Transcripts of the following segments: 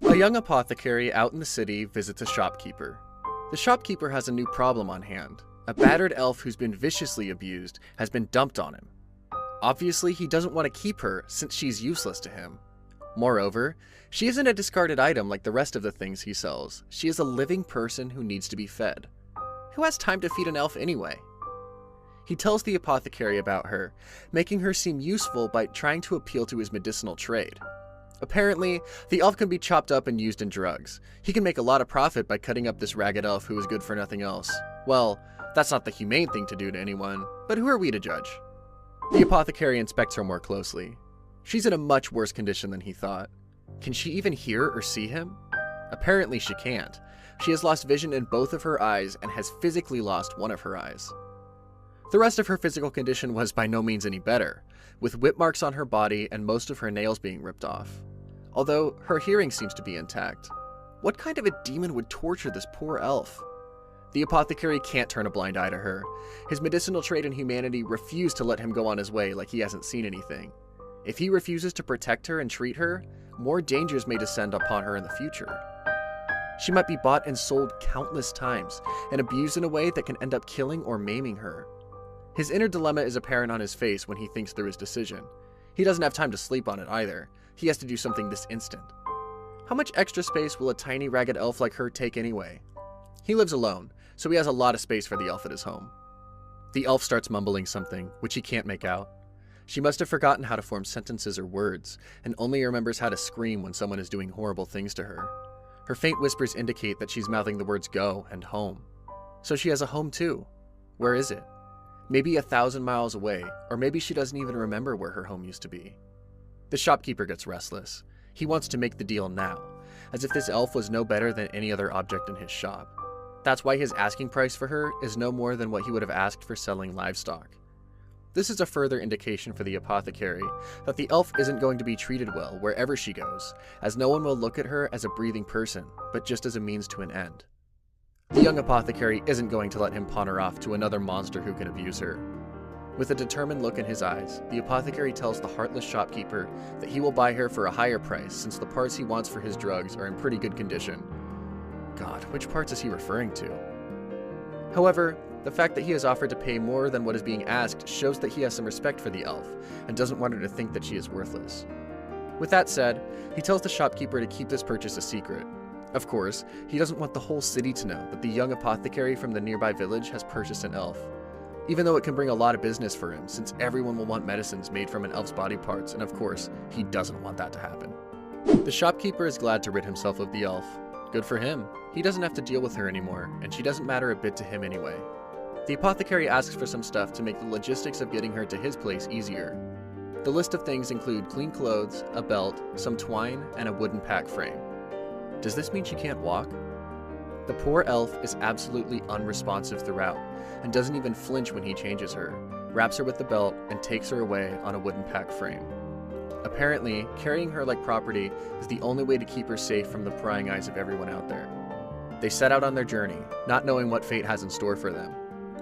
A young apothecary out in the city visits a shopkeeper. The shopkeeper has a new problem on hand. A battered elf who's been viciously abused has been dumped on him. Obviously, he doesn't want to keep her since she's useless to him. Moreover, she isn't a discarded item like the rest of the things he sells. She is a living person who needs to be fed. Who has time to feed an elf anyway? He tells the apothecary about her, making her seem useful by trying to appeal to his medicinal trade. Apparently, the elf can be chopped up and used in drugs. He can make a lot of profit by cutting up this ragged elf who is good for nothing else. Well, that's not the humane thing to do to anyone, but who are we to judge? The apothecary inspects her more closely. She's in a much worse condition than he thought. Can she even hear or see him? Apparently she can't. She has lost vision in both of her eyes and has physically lost one of her eyes. The rest of her physical condition was by no means any better, with whip marks on her body and most of her nails being ripped off. Although her hearing seems to be intact. What kind of a demon would torture this poor elf? The apothecary can't turn a blind eye to her. His medicinal trade and humanity refuse to let him go on his way like he hasn't seen anything. If he refuses to protect her and treat her, more dangers may descend upon her in the future. She might be bought and sold countless times, and abused in a way that can end up killing or maiming her. His inner dilemma is apparent on his face when he thinks through his decision. He doesn't have time to sleep on it either. He has to do something this instant. How much extra space will a tiny ragged elf like her take anyway? He lives alone, so he has a lot of space for the elf at his home. The elf starts mumbling something, which he can't make out. She must have forgotten how to form sentences or words, and only remembers how to scream when someone is doing horrible things to her. Her faint whispers indicate that she's mouthing the words go and home. So she has a home too. Where is it? Maybe 1,000 miles away, or maybe she doesn't even remember where her home used to be. The shopkeeper gets restless. He wants to make the deal now, as if this elf was no better than any other object in his shop. That's why his asking price for her is no more than what he would have asked for selling livestock. This is a further indication for the apothecary that the elf isn't going to be treated well wherever she goes, as no one will look at her as a breathing person, but just as a means to an end. The young apothecary isn't going to let him pawn her off to another monster who can abuse her. With a determined look in his eyes, the apothecary tells the heartless shopkeeper that he will buy her for a higher price since the parts he wants for his drugs are in pretty good condition. God, which parts is he referring to? However, the fact that he has offered to pay more than what is being asked shows that he has some respect for the elf and doesn't want her to think that she is worthless. With that said, he tells the shopkeeper to keep this purchase a secret. Of course, he doesn't want the whole city to know that the young apothecary from the nearby village has purchased an elf. Even though it can bring a lot of business for him, since everyone will want medicines made from an elf's body parts, and of course, he doesn't want that to happen. The shopkeeper is glad to rid himself of the elf. Good for him. He doesn't have to deal with her anymore, and she doesn't matter a bit to him anyway. The apothecary asks for some stuff to make the logistics of getting her to his place easier. The list of things include clean clothes, a belt, some twine, and a wooden pack frame. Does this mean she can't walk? The poor elf is absolutely unresponsive throughout, and doesn't even flinch when he changes her, wraps her with the belt, and takes her away on a wooden pack frame. Apparently, carrying her like property is the only way to keep her safe from the prying eyes of everyone out there. They set out on their journey, not knowing what fate has in store for them.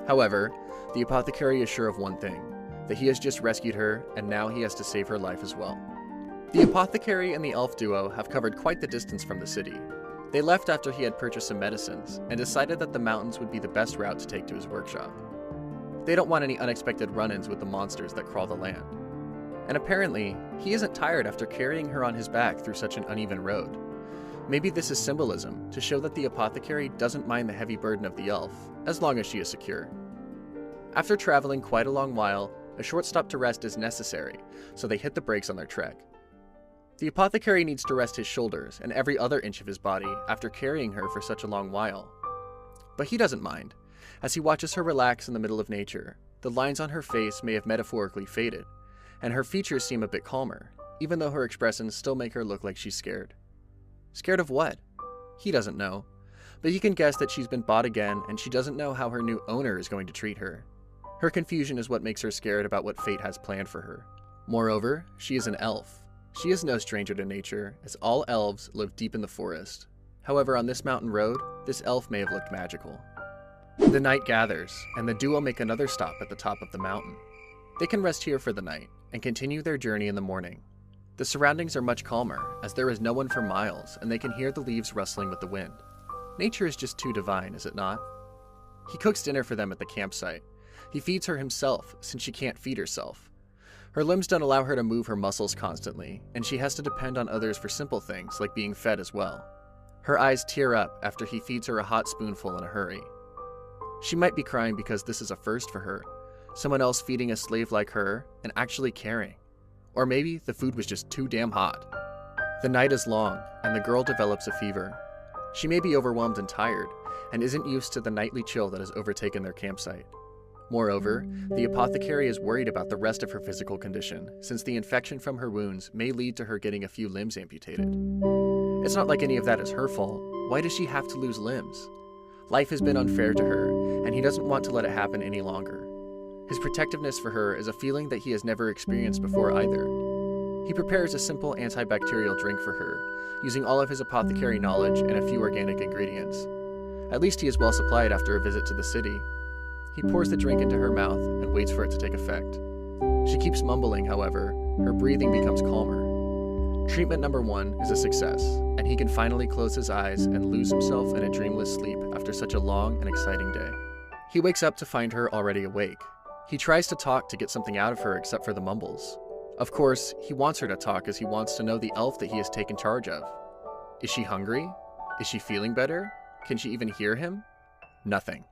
However, the apothecary is sure of one thing, that he has just rescued her, and now he has to save her life as well. The apothecary and the elf duo have covered quite the distance from the city. They left after he had purchased some medicines, and decided that the mountains would be the best route to take to his workshop. They don't want any unexpected run-ins with the monsters that crawl the land. And apparently, he isn't tired after carrying her on his back through such an uneven road. Maybe this is symbolism, to show that the apothecary doesn't mind the heavy burden of the elf, as long as she is secure. After traveling quite a long while, a short stop to rest is necessary, so they hit the brakes on their trek. The apothecary needs to rest his shoulders and every other inch of his body after carrying her for such a long while. But he doesn't mind. As he watches her relax in the middle of nature, the lines on her face may have metaphorically faded, and her features seem a bit calmer, even though her expressions still make her look like she's scared. Scared of what? He doesn't know, but he can guess that she's been bought again and she doesn't know how her new owner is going to treat her. Her confusion is what makes her scared about what fate has planned for her. Moreover, she is an elf. She is no stranger to nature, as all elves live deep in the forest. However, on this mountain road, this elf may have looked magical. The night gathers, and the duo make another stop at the top of the mountain. They can rest here for the night, and continue their journey in the morning. The surroundings are much calmer, as there is no one for miles and they can hear the leaves rustling with the wind. Nature is just too divine, is it not? He cooks dinner for them at the campsite. He feeds her himself, since she can't feed herself. Her limbs don't allow her to move her muscles constantly, and she has to depend on others for simple things like being fed as well. Her eyes tear up after he feeds her a hot spoonful in a hurry. She might be crying because this is a first for her, someone else feeding a slave like her and actually caring. Or maybe the food was just too damn hot. The night is long, and the girl develops a fever. She may be overwhelmed and tired, and isn't used to the nightly chill that has overtaken their campsite. Moreover, the apothecary is worried about the rest of her physical condition, since the infection from her wounds may lead to her getting a few limbs amputated. It's not like any of that is her fault. Why does she have to lose limbs? Life has been unfair to her, and he doesn't want to let it happen any longer. His protectiveness for her is a feeling that he has never experienced before either. He prepares a simple antibacterial drink for her, using all of his apothecary knowledge and a few organic ingredients. At least he is well supplied after a visit to the city. He pours the drink into her mouth and waits for it to take effect. She keeps mumbling, however. Her breathing becomes calmer. Treatment number 1 is a success, and he can finally close his eyes and lose himself in a dreamless sleep after such a long and exciting day. He wakes up to find her already awake. He tries to talk to get something out of her except for the mumbles. Of course, he wants her to talk as he wants to know the elf that he has taken charge of. Is she hungry? Is she feeling better? Can she even hear him? Nothing.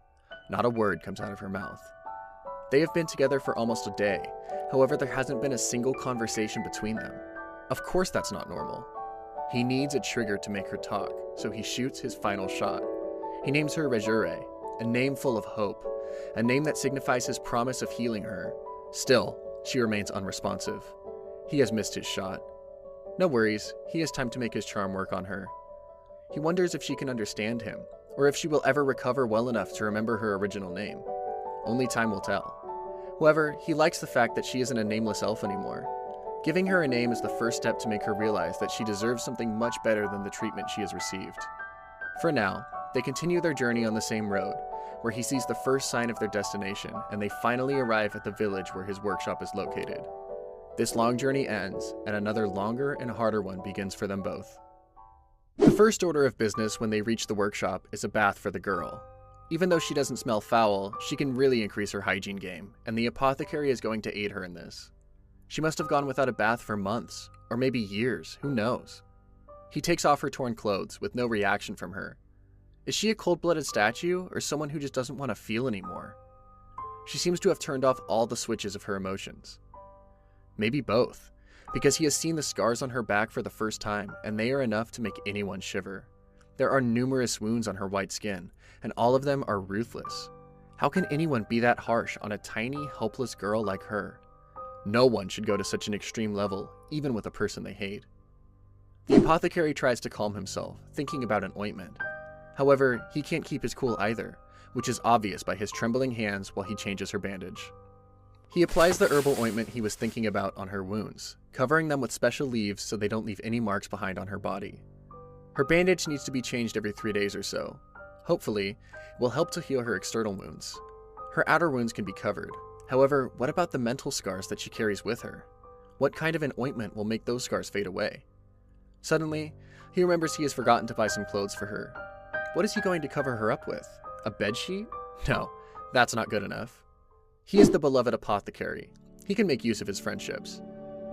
Not a word comes out of her mouth. They have been together for almost a day. However, there hasn't been a single conversation between them. Of course that's not normal. He needs a trigger to make her talk, so he shoots his final shot. He names her Rejure, a name full of hope, a name that signifies his promise of healing her. Still, she remains unresponsive. He has missed his shot. No worries, he has time to make his charm work on her. He wonders if she can understand him, or if she will ever recover well enough to remember her original name. Only time will tell. However, he likes the fact that she isn't a nameless elf anymore. Giving her a name is the first step to make her realize that she deserves something much better than the treatment she has received. For now, they continue their journey on the same road, where he sees the first sign of their destination, and they finally arrive at the village where his workshop is located. This long journey ends, and another longer and harder one begins for them both. The first order of business when they reach the workshop is a bath for the girl. Even though she doesn't smell foul, she can really increase her hygiene game, and the apothecary is going to aid her in this. She must have gone without a bath for months, or maybe years, who knows? He takes off her torn clothes with no reaction from her. Is she a cold-blooded statue, or someone who just doesn't want to feel anymore? She seems to have turned off all the switches of her emotions. Maybe both, because he has seen the scars on her back for the first time, and they are enough to make anyone shiver. There are numerous wounds on her white skin, and all of them are ruthless. How can anyone be that harsh on a tiny, helpless girl like her? No one should go to such an extreme level, even with a person they hate. The apothecary tries to calm himself, thinking about an ointment. However, he can't keep his cool either, which is obvious by his trembling hands while he changes her bandage. He applies the herbal ointment he was thinking about on her wounds, covering them with special leaves so they don't leave any marks behind on her body. Her bandage needs to be changed every 3 days or so. Hopefully, it will help to heal her external wounds. Her outer wounds can be covered. However, what about the mental scars that she carries with her? What kind of an ointment will make those scars fade away? Suddenly, he remembers he has forgotten to buy some clothes for her. What is he going to cover her up with? A bedsheet? No, that's not good enough. He is the beloved apothecary. He can make use of his friendships.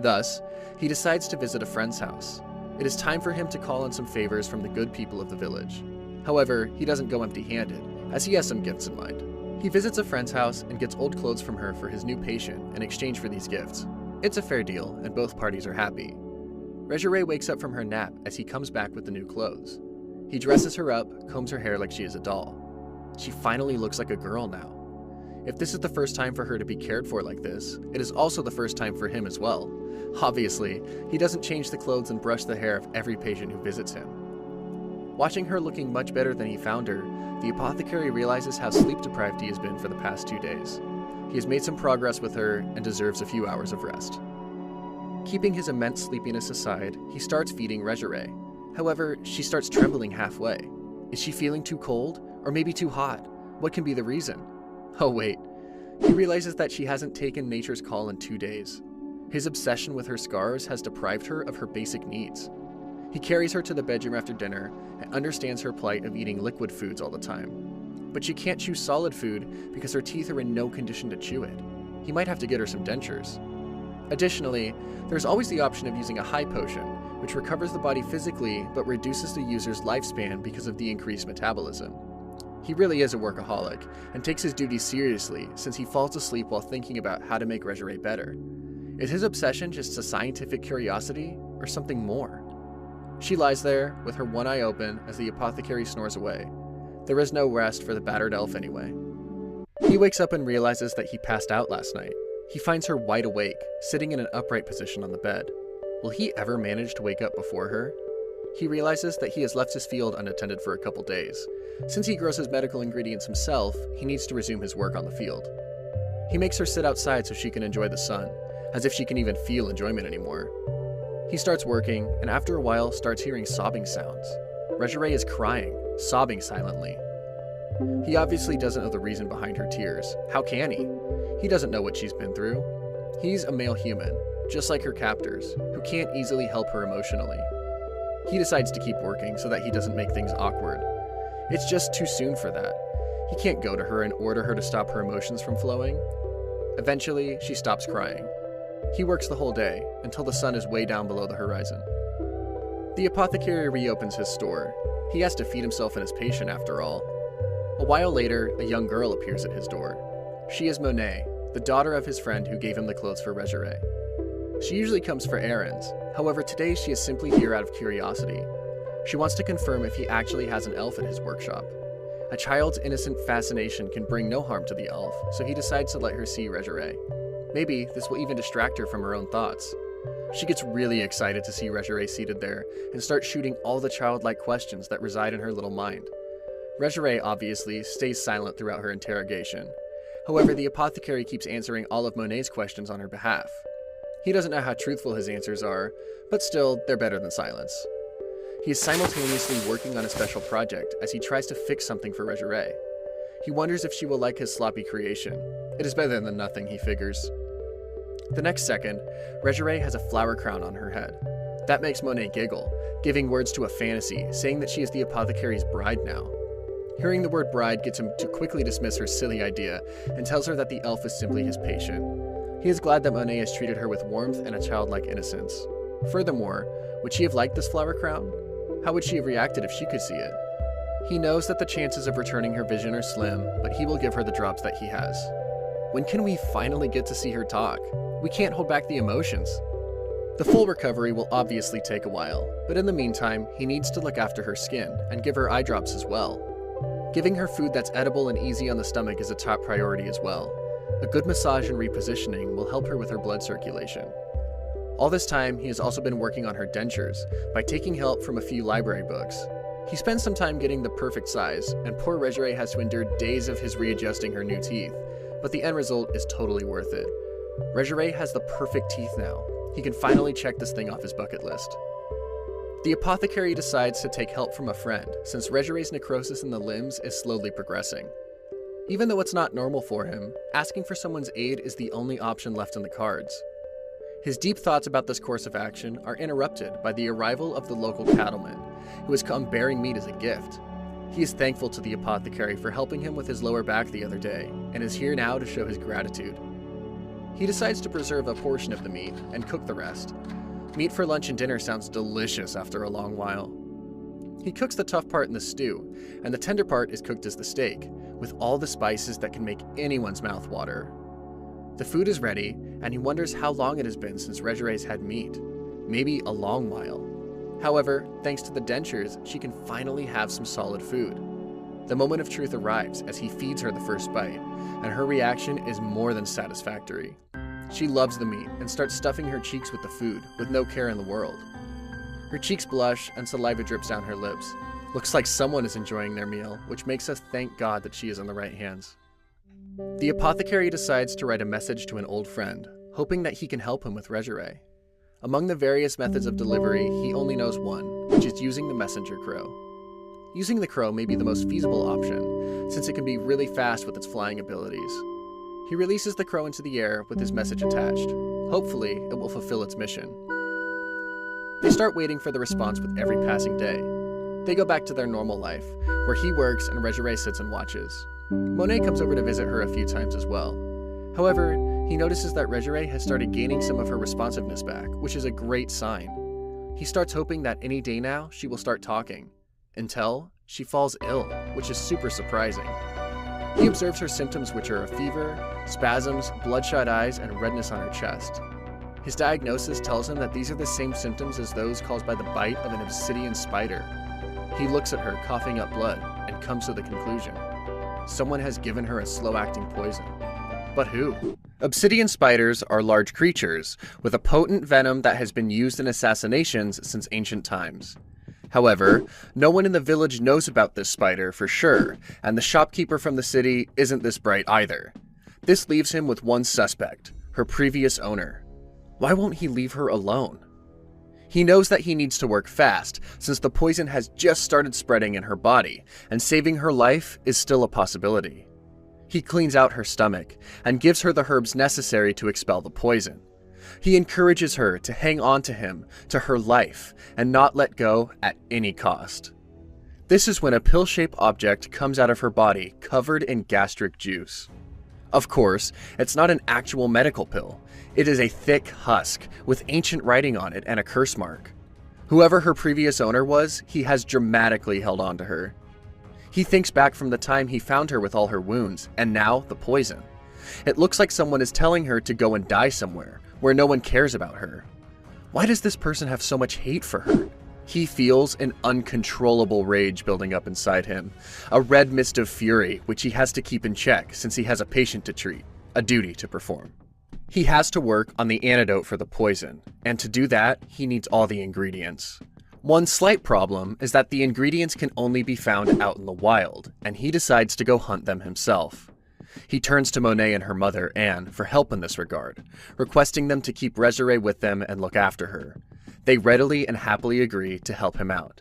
Thus, he decides to visit a friend's house. It is time for him to call in some favors from the good people of the village. However, he doesn't go empty-handed, as he has some gifts in mind. He visits a friend's house and gets old clothes from her for his new patient in exchange for these gifts. It's a fair deal, and both parties are happy. Rejure wakes up from her nap as he comes back with the new clothes. He dresses her up, combs her hair like she is a doll. She finally looks like a girl now. If this is the first time for her to be cared for like this, it is also the first time for him as well. Obviously, he doesn't change the clothes and brush the hair of every patient who visits him. Watching her looking much better than he found her, the apothecary realizes how sleep-deprived he has been for the past 2 days. He has made some progress with her and deserves a few hours of rest. Keeping his immense sleepiness aside, he starts feeding Rejure. However, she starts trembling halfway. Is she feeling too cold? Or maybe too hot? What can be the reason? Oh wait, he realizes that she hasn't taken nature's call in 2 days. His obsession with her scars has deprived her of her basic needs. He carries her to the bedroom after dinner and understands her plight of eating liquid foods all the time. But she can't chew solid food because her teeth are in no condition to chew it. He might have to get her some dentures. Additionally, there's always the option of using a high potion, which recovers the body physically but reduces the user's lifespan because of the increased metabolism. He really is a workaholic, and takes his duties seriously since he falls asleep while thinking about how to make Regere better. Is his obsession just a scientific curiosity, or something more? She lies there, with her one eye open, as the apothecary snores away. There is no rest for the battered elf anyway. He wakes up and realizes that he passed out last night. He finds her wide awake, sitting in an upright position on the bed. Will he ever manage to wake up before her? He realizes that he has left his field unattended for a couple days. Since he grows his medical ingredients himself, he needs to resume his work on the field. He makes her sit outside so she can enjoy the sun, as if she can even feel enjoyment anymore. He starts working, and after a while starts hearing sobbing sounds. Regere is crying, sobbing silently. He obviously doesn't know the reason behind her tears. How can he? He doesn't know what she's been through. He's a male human, just like her captors, who can't easily help her emotionally. He decides to keep working so that he doesn't make things awkward. It's just too soon for that. He can't go to her and order her to stop her emotions from flowing. Eventually, she stops crying. He works the whole day, until the sun is way down below the horizon. The apothecary reopens his store. He has to feed himself and his patient after all. A while later, a young girl appears at his door. She is Monet, the daughter of his friend who gave him the clothes for Regere. She usually comes for errands, however today she is simply here out of curiosity. She wants to confirm if he actually has an elf at his workshop. A child's innocent fascination can bring no harm to the elf, so he decides to let her see Regere. Maybe this will even distract her from her own thoughts. She gets really excited to see Regere seated there, and starts shooting all the childlike questions that reside in her little mind. Regere obviously stays silent throughout her interrogation. However, the apothecary keeps answering all of Monet's questions on her behalf. He doesn't know how truthful his answers are, but still, they're better than silence. He is simultaneously working on a special project as he tries to fix something for Regere. He wonders if she will like his sloppy creation. It is better than nothing, he figures. The next second, Regere has a flower crown on her head. That makes Monet giggle, giving words to a fantasy, saying that she is the apothecary's bride now. Hearing the word bride gets him to quickly dismiss her silly idea, and tells her that the elf is simply his patient. He is glad that Monet has treated her with warmth and a childlike innocence. Furthermore, would she have liked this flower crown? How would she have reacted if she could see it? He knows that the chances of returning her vision are slim, but he will give her the drops that he has. When can we finally get to see her talk? We can't hold back the emotions. The full recovery will obviously take a while, but in the meantime, he needs to look after her skin and give her eye drops as well. Giving her food that's edible and easy on the stomach is a top priority as well. A good massage and repositioning will help her with her blood circulation. All this time, he has also been working on her dentures by taking help from a few library books. He spends some time getting the perfect size, and poor Regere has to endure days of his readjusting her new teeth, but the end result is totally worth it. Regere has the perfect teeth now. He can finally check this thing off his bucket list. The apothecary decides to take help from a friend, since Regere's necrosis in the limbs is slowly progressing. Even though it's not normal for him, asking for someone's aid is the only option left in the cards. His deep thoughts about this course of action are interrupted by the arrival of the local cattleman, who has come bearing meat as a gift. He is thankful to the apothecary for helping him with his lower back the other day, and is here now to show his gratitude. He decides to preserve a portion of the meat and cook the rest. Meat for lunch and dinner sounds delicious after a long while. He cooks the tough part in the stew, and the tender part is cooked as the steak, with all the spices that can make anyone's mouth water. The food is ready, and he wonders how long it has been since Regere's had meat. Maybe a long while. However, thanks to the dentures, she can finally have some solid food. The moment of truth arrives as he feeds her the first bite, and her reaction is more than satisfactory. She loves the meat and starts stuffing her cheeks with the food, with no care in the world. Her cheeks blush and saliva drips down her lips. Looks like someone is enjoying their meal, which makes us thank God that she is in the right hands. The apothecary decides to write a message to an old friend, hoping that he can help him with Regere. Among the various methods of delivery, he only knows one, which is using the messenger crow. Using the crow may be the most feasible option, since it can be really fast with its flying abilities. He releases the crow into the air with his message attached. Hopefully, it will fulfill its mission. They start waiting for the response with every passing day. They go back to their normal life, where he works and Regere sits and watches. Monet comes over to visit her a few times as well. However, he notices that Regere has started gaining some of her responsiveness back, which is a great sign. He starts hoping that any day now she will start talking, until she falls ill, which is super surprising. He observes her symptoms, which are a fever, spasms, bloodshot eyes, and redness on her chest. His diagnosis tells him that these are the same symptoms as those caused by the bite of an obsidian spider. He looks at her, coughing up blood, and comes to the conclusion: someone has given her a slow-acting poison. But who? Obsidian spiders are large creatures with a potent venom that has been used in assassinations since ancient times. However, no one in the village knows about this spider for sure, and the shopkeeper from the city isn't this bright either. This leaves him with one suspect, her previous owner. Why won't he leave her alone? He knows that he needs to work fast, since the poison has just started spreading in her body, and saving her life is still a possibility. He cleans out her stomach, and gives her the herbs necessary to expel the poison. He encourages her to hang on to him, to her life, and not let go at any cost. This is when a pill-shaped object comes out of her body covered in gastric juice. Of course, it's not an actual medical pill. It is a thick husk with ancient writing on it and a curse mark. Whoever her previous owner was, he has dramatically held on to her. He thinks back from the time he found her with all her wounds, and now the poison. It looks like someone is telling her to go and die somewhere, where no one cares about her. Why does this person have so much hate for her? He feels an uncontrollable rage building up inside him, a red mist of fury which he has to keep in check since he has a patient to treat, a duty to perform. He has to work on the antidote for the poison, and to do that, he needs all the ingredients. One slight problem is that the ingredients can only be found out in the wild, and he decides to go hunt them himself. He turns to Monet and her mother, Anne, for help in this regard, requesting them to keep Regere with them and look after her. They readily and happily agree to help him out.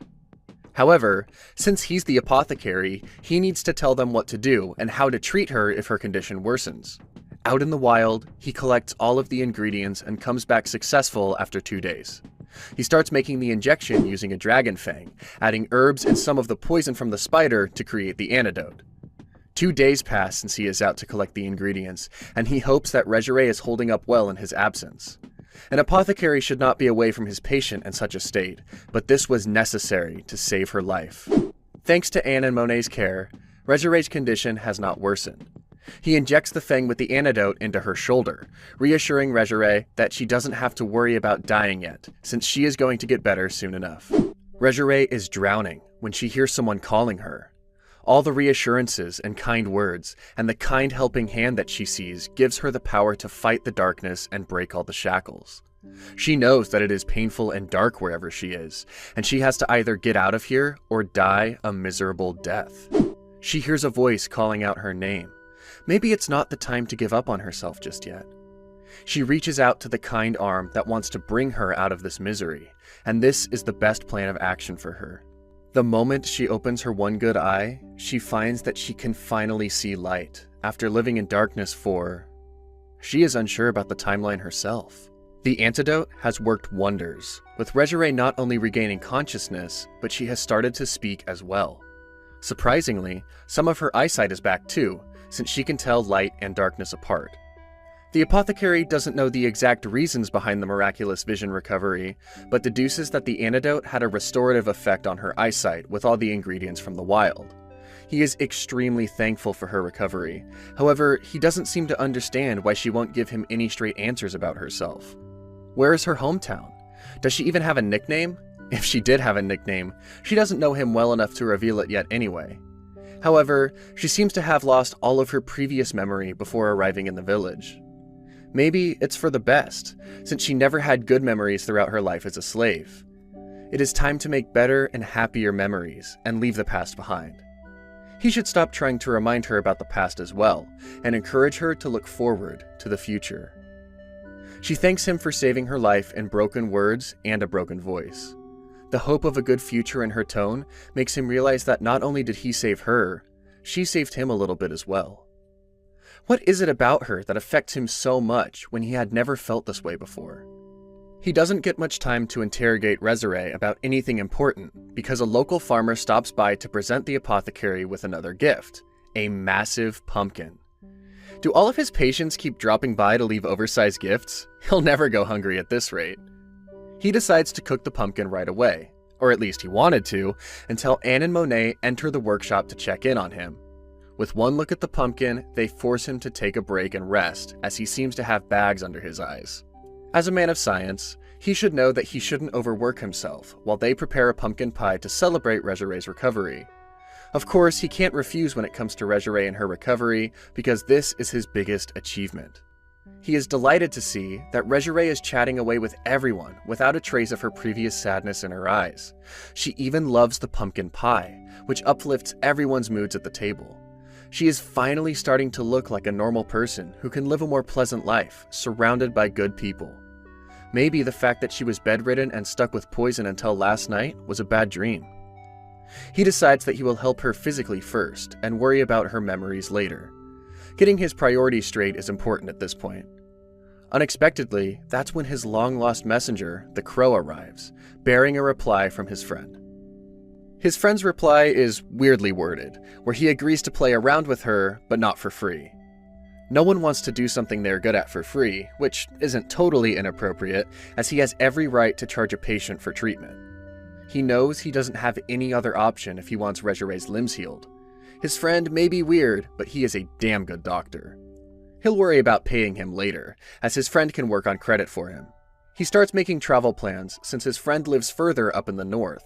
However, since he's the apothecary, he needs to tell them what to do and how to treat her if her condition worsens. Out in the wild, he collects all of the ingredients and comes back successful after 2 days. He starts making the injection using a dragon fang, adding herbs and some of the poison from the spider to create the antidote. 2 days pass since he is out to collect the ingredients, and he hopes that Regere is holding up well in his absence. An apothecary should not be away from his patient in such a state, but this was necessary to save her life. Thanks to Anne and Monet's care, Regere's condition has not worsened. He injects the fang with the antidote into her shoulder, reassuring Regere that she doesn't have to worry about dying yet, since she is going to get better soon enough. Regere is drowning when she hears someone calling her. All the reassurances and kind words, and the kind helping hand that she sees gives her the power to fight the darkness and break all the shackles. She knows that it is painful and dark wherever she is, and she has to either get out of here or die a miserable death. She hears a voice calling out her name. Maybe it's not the time to give up on herself just yet. She reaches out to the kind arm that wants to bring her out of this misery, and this is the best plan of action for her. The moment she opens her one good eye, she finds that she can finally see light, after living in darkness for... She is unsure about the timeline herself. The antidote has worked wonders, with Regere not only regaining consciousness, but she has started to speak as well. Surprisingly, some of her eyesight is back too, since she can tell light and darkness apart. The apothecary doesn't know the exact reasons behind the miraculous vision recovery, but deduces that the antidote had a restorative effect on her eyesight with all the ingredients from the wild. He is extremely thankful for her recovery. However, he doesn't seem to understand why she won't give him any straight answers about herself. Where is her hometown? Does she even have a nickname? If she did have a nickname, she doesn't know him well enough to reveal it yet anyway. However, she seems to have lost all of her previous memory before arriving in the village. Maybe it's for the best, since she never had good memories throughout her life as a slave. It is time to make better and happier memories and leave the past behind. He should stop trying to remind her about the past as well, and encourage her to look forward to the future. She thanks him for saving her life in broken words and a broken voice. The hope of a good future in her tone makes him realize that not only did he save her, she saved him a little bit as well. What is it about her that affects him so much when he had never felt this way before? He doesn't get much time to interrogate Resare about anything important because a local farmer stops by to present the apothecary with another gift, a massive pumpkin. Do all of his patients keep dropping by to leave oversized gifts? He'll never go hungry at this rate. He decides to cook the pumpkin right away, or at least he wanted to, until Anne and Monet enter the workshop to check in on him. With one look at the pumpkin, they force him to take a break and rest, as he seems to have bags under his eyes. As a man of science, he should know that he shouldn't overwork himself while they prepare a pumpkin pie to celebrate Resare's recovery. Of course, he can't refuse when it comes to Resare and her recovery, because this is his biggest achievement. He is delighted to see that Resare is chatting away with everyone without a trace of her previous sadness in her eyes. She even loves the pumpkin pie, which uplifts everyone's moods at the table. She is finally starting to look like a normal person who can live a more pleasant life, surrounded by good people. Maybe the fact that she was bedridden and stuck with poison until last night was a bad dream. He decides that he will help her physically first and worry about her memories later. Getting his priorities straight is important at this point. Unexpectedly, that's when his long-lost messenger, the crow, arrives, bearing a reply from his friend. His friend's reply is weirdly worded, where he agrees to play around with her, but not for free. No one wants to do something they're good at for free, which isn't totally inappropriate, as he has every right to charge a patient for treatment. He knows he doesn't have any other option if he wants Resare's limbs healed. His friend may be weird, but he is a damn good doctor. He'll worry about paying him later, as his friend can work on credit for him. He starts making travel plans since his friend lives further up in the north.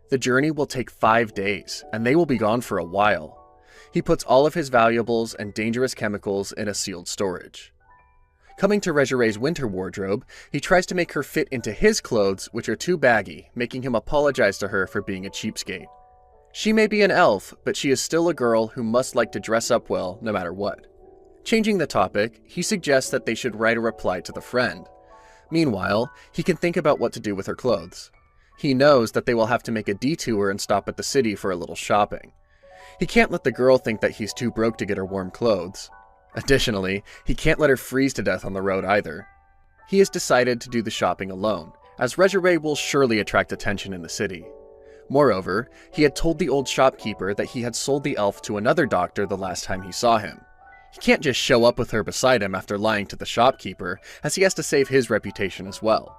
The journey will take 5 days, and they will be gone for a while. He puts all of his valuables and dangerous chemicals in a sealed storage. Coming to Resare's winter wardrobe, he tries to make her fit into his clothes, which are too baggy, making him apologize to her for being a cheapskate. She may be an elf, but she is still a girl who must like to dress up well no matter what. Changing the topic, he suggests that they should write a reply to the friend. Meanwhile, he can think about what to do with her clothes. He knows that they will have to make a detour and stop at the city for a little shopping. He can't let the girl think that he's too broke to get her warm clothes. Additionally, he can't let her freeze to death on the road either. He has decided to do the shopping alone, as Resare will surely attract attention in the city. Moreover, he had told the old shopkeeper that he had sold the elf to another doctor the last time he saw him. He can't just show up with her beside him after lying to the shopkeeper, as he has to save his reputation as well.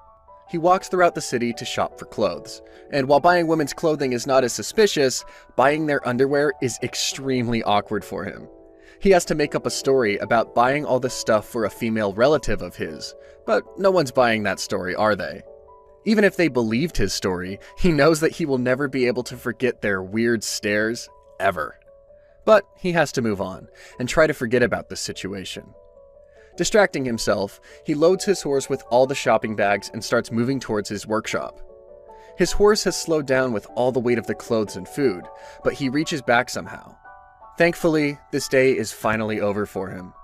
He walks throughout the city to shop for clothes, and while buying women's clothing is not as suspicious, buying their underwear is extremely awkward for him. He has to make up a story about buying all this stuff for a female relative of his, but no one's buying that story, are they? Even if they believed his story, he knows that he will never be able to forget their weird stares, ever. But he has to move on, and try to forget about this situation. Distracting himself, he loads his horse with all the shopping bags and starts moving towards his workshop. His horse has slowed down with all the weight of the clothes and food, but he reaches back somehow. Thankfully, this day is finally over for him.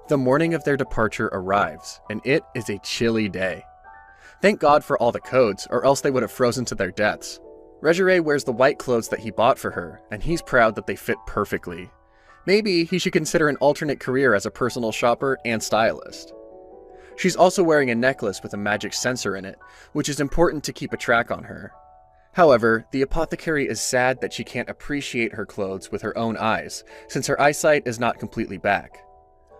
The morning of their departure arrives, and it is a chilly day. Thank God for all the codes, or else they would have frozen to their deaths. Resare wears the white clothes that he bought for her, and he's proud that they fit perfectly. Maybe he should consider an alternate career as a personal shopper and stylist. She's also wearing a necklace with a magic sensor in it, which is important to keep a track on her. However, the apothecary is sad that she can't appreciate her clothes with her own eyes, since her eyesight is not completely back.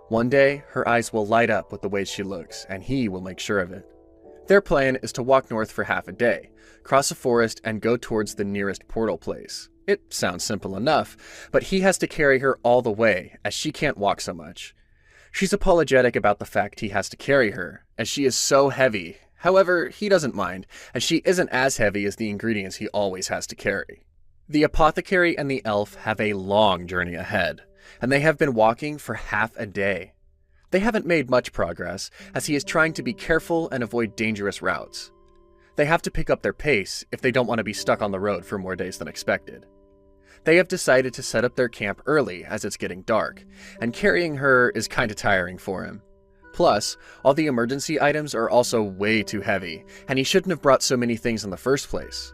One day, her eyes will light up with the way she looks, and he will make sure of it. Their plan is to walk north for half a day, cross a forest, and go towards the nearest portal place. It sounds simple enough, but he has to carry her all the way, as she can't walk so much. She's apologetic about the fact he has to carry her, as she is so heavy. However, he doesn't mind, as she isn't as heavy as the ingredients he always has to carry. The apothecary and the elf have a long journey ahead, and they have been walking for half a day. They haven't made much progress, as he is trying to be careful and avoid dangerous routes. They have to pick up their pace if they don't want to be stuck on the road for more days than expected. They have decided to set up their camp early as it's getting dark, and carrying her is kinda tiring for him. Plus, all the emergency items are also way too heavy, and he shouldn't have brought so many things in the first place.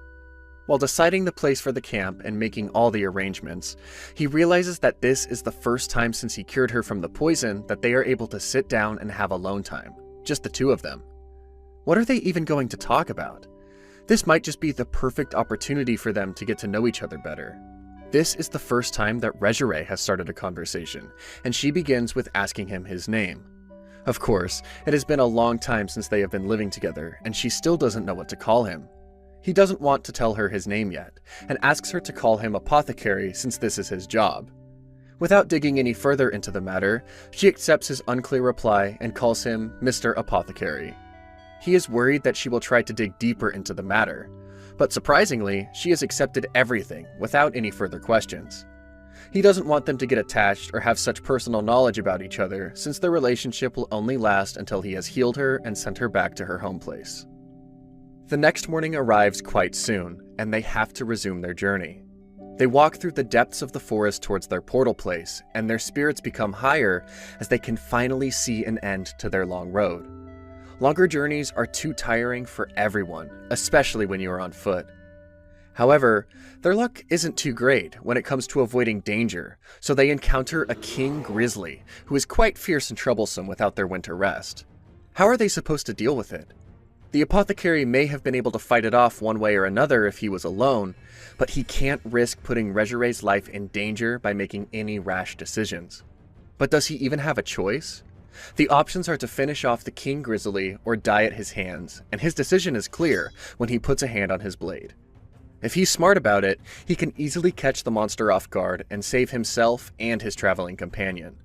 While deciding the place for the camp and making all the arrangements, he realizes that this is the first time since he cured her from the poison that they are able to sit down and have alone time, just the two of them. What are they even going to talk about? This might just be the perfect opportunity for them to get to know each other better. This is the first time that Regere has started a conversation, and she begins with asking him his name. Of course, it has been a long time since they have been living together, and she still doesn't know what to call him. He doesn't want to tell her his name yet, and asks her to call him Apothecary since this is his job. Without digging any further into the matter, she accepts his unclear reply and calls him Mr. Apothecary. He is worried that she will try to dig deeper into the matter, but surprisingly, she has accepted everything without any further questions. He doesn't want them to get attached or have such personal knowledge about each other, since their relationship will only last until he has healed her and sent her back to her home place. The next morning arrives quite soon, and they have to resume their journey. They walk through the depths of the forest towards their portal place, and their spirits become higher as they can finally see an end to their long road. Longer journeys are too tiring for everyone, especially when you are on foot. However, their luck isn't too great when it comes to avoiding danger, so they encounter a king grizzly who is quite fierce and troublesome without their winter rest. How are they supposed to deal with it? The apothecary may have been able to fight it off one way or another if he was alone, but he can't risk putting Regere's life in danger by making any rash decisions. But does he even have a choice? The options are to finish off the king grizzly or die at his hands, and his decision is clear when he puts a hand on his blade. If he's smart about it, he can easily catch the monster off guard and save himself and his traveling companion.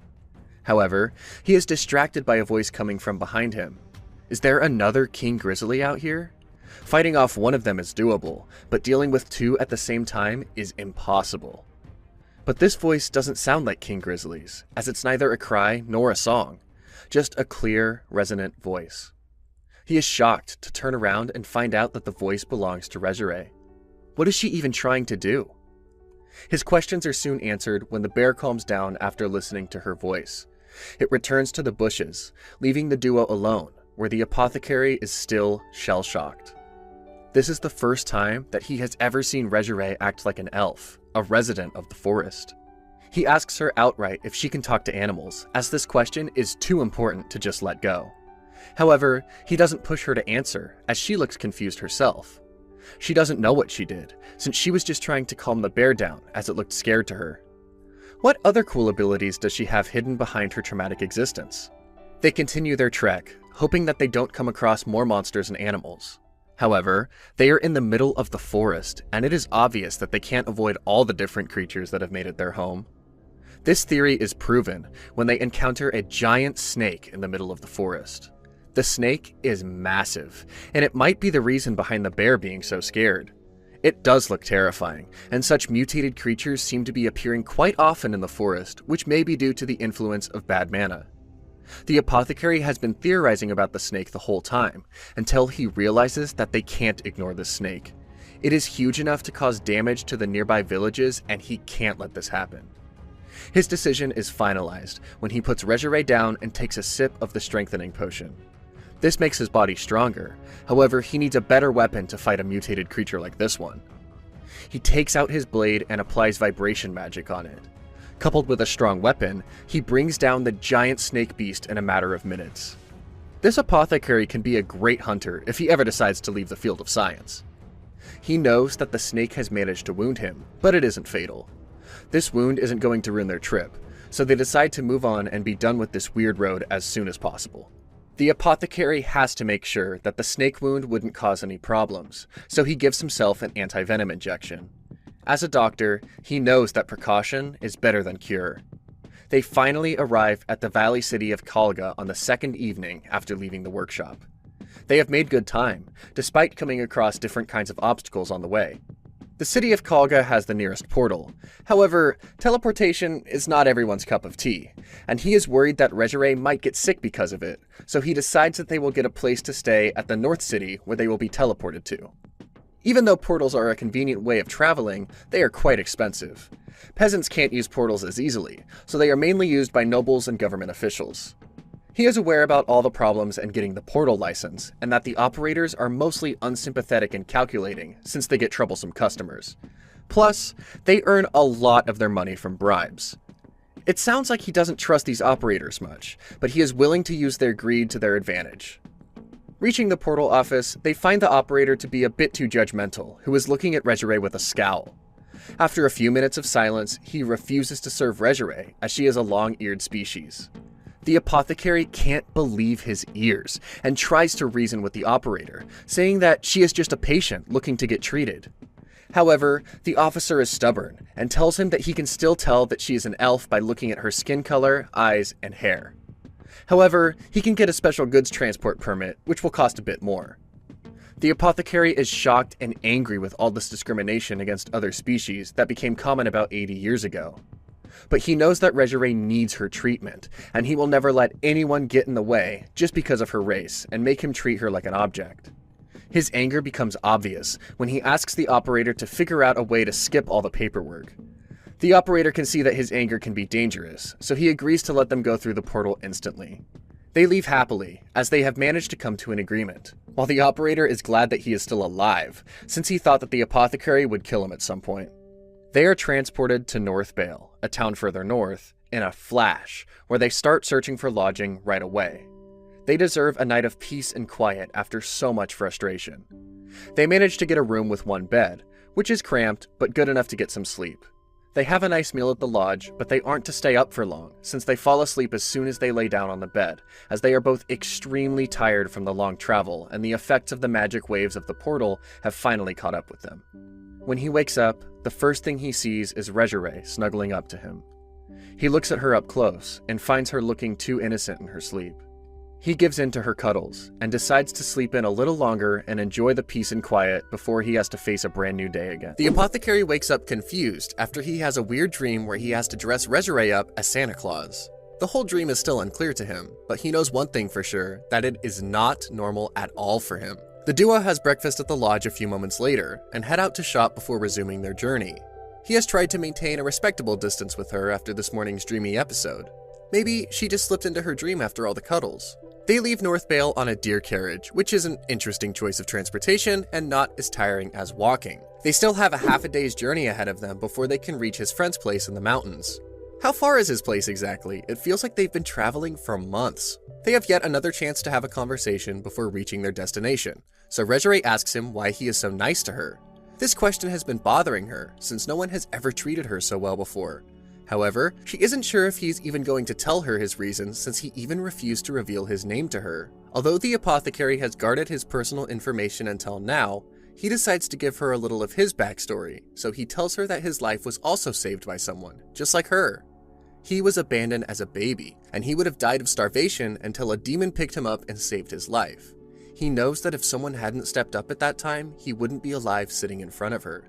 However, he is distracted by a voice coming from behind him. Is there another king grizzly out here? Fighting off one of them is doable, but dealing with two at the same time is impossible. But this voice doesn't sound like King Grizzly's, as it's neither a cry nor a song, just a clear, resonant voice. He is shocked to turn around and find out that the voice belongs to Regere. What is she even trying to do? His questions are soon answered when the bear calms down after listening to her voice. It returns to the bushes, leaving the duo alone, where the apothecary is still shell-shocked. This is the first time that he has ever seen Regere act like an elf, a resident of the forest. He asks her outright if she can talk to animals, as this question is too important to just let go. However, he doesn't push her to answer, as she looks confused herself. She doesn't know what she did, since she was just trying to calm the bear down as it looked scared to her. What other cool abilities does she have hidden behind her traumatic existence? They continue their trek, hoping that they don't come across more monsters and animals. However, they are in the middle of the forest, and it is obvious that they can't avoid all the different creatures that have made it their home. This theory is proven when they encounter a giant snake in the middle of the forest. The snake is massive, and it might be the reason behind the bear being so scared. It does look terrifying, and such mutated creatures seem to be appearing quite often in the forest, which may be due to the influence of bad mana. The apothecary has been theorizing about the snake the whole time, until he realizes that they can't ignore the snake. It is huge enough to cause damage to the nearby villages, and he can't let this happen. His decision is finalized when he puts Regere down and takes a sip of the strengthening potion. This makes his body stronger, however he needs a better weapon to fight a mutated creature like this one. He takes out his blade and applies vibration magic on it. Coupled with a strong weapon, he brings down the giant snake beast in a matter of minutes. This apothecary can be a great hunter if he ever decides to leave the field of science. He knows that the snake has managed to wound him, but it isn't fatal. This wound isn't going to ruin their trip, so they decide to move on and be done with this weird road as soon as possible. The apothecary has to make sure that the snake wound wouldn't cause any problems, so he gives himself an anti-venom injection. As a doctor, he knows that precaution is better than cure. They finally arrive at the valley city of Kalga on the second evening after leaving the workshop. They have made good time, despite coming across different kinds of obstacles on the way. The city of Kalga has the nearest portal. However, teleportation is not everyone's cup of tea, and he is worried that Regere might get sick because of it, so he decides that they will get a place to stay at the North City where they will be teleported to. Even though portals are a convenient way of traveling, they are quite expensive. Peasants can't use portals as easily, so they are mainly used by nobles and government officials. He is aware about all the problems and getting the portal license, and that the operators are mostly unsympathetic and calculating since they get troublesome customers. Plus, they earn a lot of their money from bribes. It sounds like he doesn't trust these operators much, but he is willing to use their greed to their advantage. Reaching the portal office, they find the operator to be a bit too judgmental, who is looking at Regere with a scowl. After a few minutes of silence, he refuses to serve Regere, as she is a long-eared species. The apothecary can't believe his ears, and tries to reason with the operator, saying that she is just a patient looking to get treated. However, the officer is stubborn, and tells him that he can still tell that she is an elf by looking at her skin color, eyes, and hair. However, he can get a special goods transport permit, which will cost a bit more. The apothecary is shocked and angry with all this discrimination against other species that became common about 80 years ago. But he knows that Regere needs her treatment, and he will never let anyone get in the way just because of her race and make him treat her like an object. His anger becomes obvious when he asks the operator to figure out a way to skip all the paperwork. The operator can see that his anger can be dangerous, so he agrees to let them go through the portal instantly. They leave happily, as they have managed to come to an agreement, while the operator is glad that he is still alive, since he thought that the apothecary would kill him at some point. They are transported to North Vale, a town further north, in a flash, where they start searching for lodging right away. They deserve a night of peace and quiet after so much frustration. They manage to get a room with one bed, which is cramped but good enough to get some sleep. They have a nice meal at the lodge, but they aren't to stay up for long, since they fall asleep as soon as they lay down on the bed, as they are both extremely tired from the long travel and the effects of the magic waves of the portal have finally caught up with them. When he wakes up, the first thing he sees is Regere snuggling up to him. He looks at her up close and finds her looking too innocent in her sleep. He gives in to her cuddles and decides to sleep in a little longer and enjoy the peace and quiet before he has to face a brand new day again. The apothecary wakes up confused after he has a weird dream where he has to dress Regere up as Santa Claus. The whole dream is still unclear to him, but he knows one thing for sure, that it is not normal at all for him. The duo has breakfast at the lodge a few moments later and head out to shop before resuming their journey. He has tried to maintain a respectable distance with her after this morning's dreamy episode. Maybe she just slipped into her dream after all the cuddles. They leave North Vale on a deer carriage, which is an interesting choice of transportation and not as tiring as walking. They still have a half a day's journey ahead of them before they can reach his friend's place in the mountains. How far is his place exactly? It feels like they've been traveling for months. They have yet another chance to have a conversation before reaching their destination, so Regere asks him why he is so nice to her. This question has been bothering her, since no one has ever treated her so well before. However, she isn't sure if he's even going to tell her his reasons, since he even refused to reveal his name to her. Although the apothecary has guarded his personal information until now, he decides to give her a little of his backstory, so he tells her that his life was also saved by someone, just like her. He was abandoned as a baby, and he would have died of starvation until a demon picked him up and saved his life. He knows that if someone hadn't stepped up at that time, he wouldn't be alive sitting in front of her.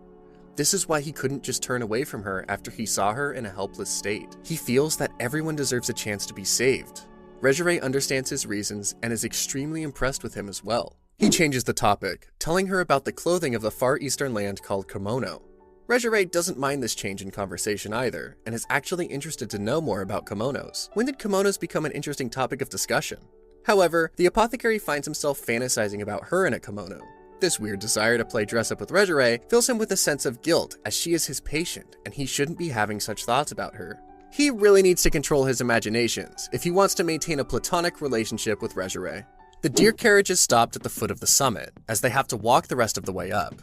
This is why he couldn't just turn away from her after he saw her in a helpless state. He feels that everyone deserves a chance to be saved. Regere understands his reasons and is extremely impressed with him as well. He changes the topic, telling her about the clothing of the far eastern land called kimono. Regere doesn't mind this change in conversation either, and is actually interested to know more about kimonos. When did kimonos become an interesting topic of discussion? However, the apothecary finds himself fantasizing about her in a kimono. This weird desire to play dress-up with Regere fills him with a sense of guilt, as she is his patient, and he shouldn't be having such thoughts about her. He really needs to control his imaginations if he wants to maintain a platonic relationship with Regere. The deer carriage is stopped at the foot of the summit, as they have to walk the rest of the way up.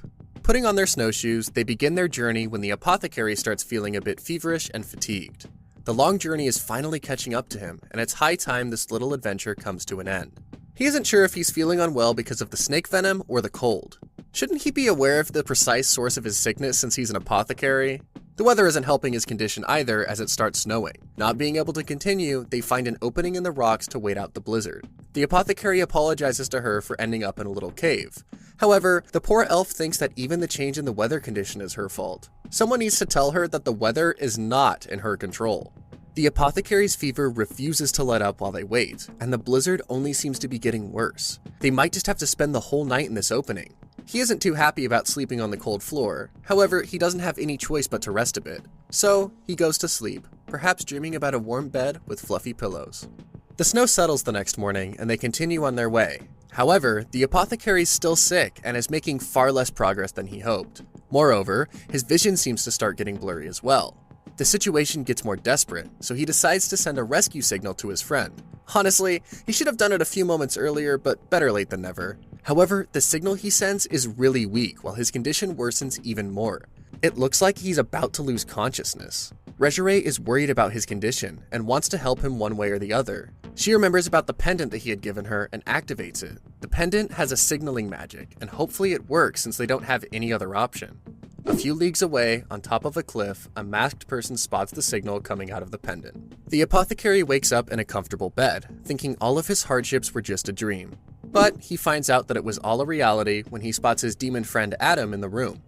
Putting on their snowshoes, they begin their journey when the apothecary starts feeling a bit feverish and fatigued. The long journey is finally catching up to him, and it's high time this little adventure comes to an end. He isn't sure if he's feeling unwell because of the snake venom or the cold. Shouldn't he be aware of the precise source of his sickness since he's an apothecary? The weather isn't helping his condition either as it starts snowing. Not being able to continue, they find an opening in the rocks to wait out the blizzard. The apothecary apologizes to her for ending up in a little cave. However, the poor elf thinks that even the change in the weather condition is her fault. Someone needs to tell her that the weather is not in her control. The apothecary's fever refuses to let up while they wait, and the blizzard only seems to be getting worse. They might just have to spend the whole night in this opening. He isn't too happy about sleeping on the cold floor, however, he doesn't have any choice but to rest a bit. So, he goes to sleep, perhaps dreaming about a warm bed with fluffy pillows. The snow settles the next morning, and they continue on their way. However, the apothecary's still sick and is making far less progress than he hoped. Moreover, his vision seems to start getting blurry as well. The situation gets more desperate, so he decides to send a rescue signal to his friend. Honestly, he should have done it a few moments earlier, but better late than never. However, the signal he sends is really weak, while his condition worsens even more. It looks like he's about to lose consciousness. Regere is worried about his condition and wants to help him one way or the other. She remembers about the pendant that he had given her and activates it. The pendant has a signaling magic, and hopefully it works since they don't have any other option. A few leagues away, on top of a cliff, a masked person spots the signal coming out of the pendant. The apothecary wakes up in a comfortable bed, thinking all of his hardships were just a dream. But he finds out that it was all a reality when he spots his demon friend Adam in the room.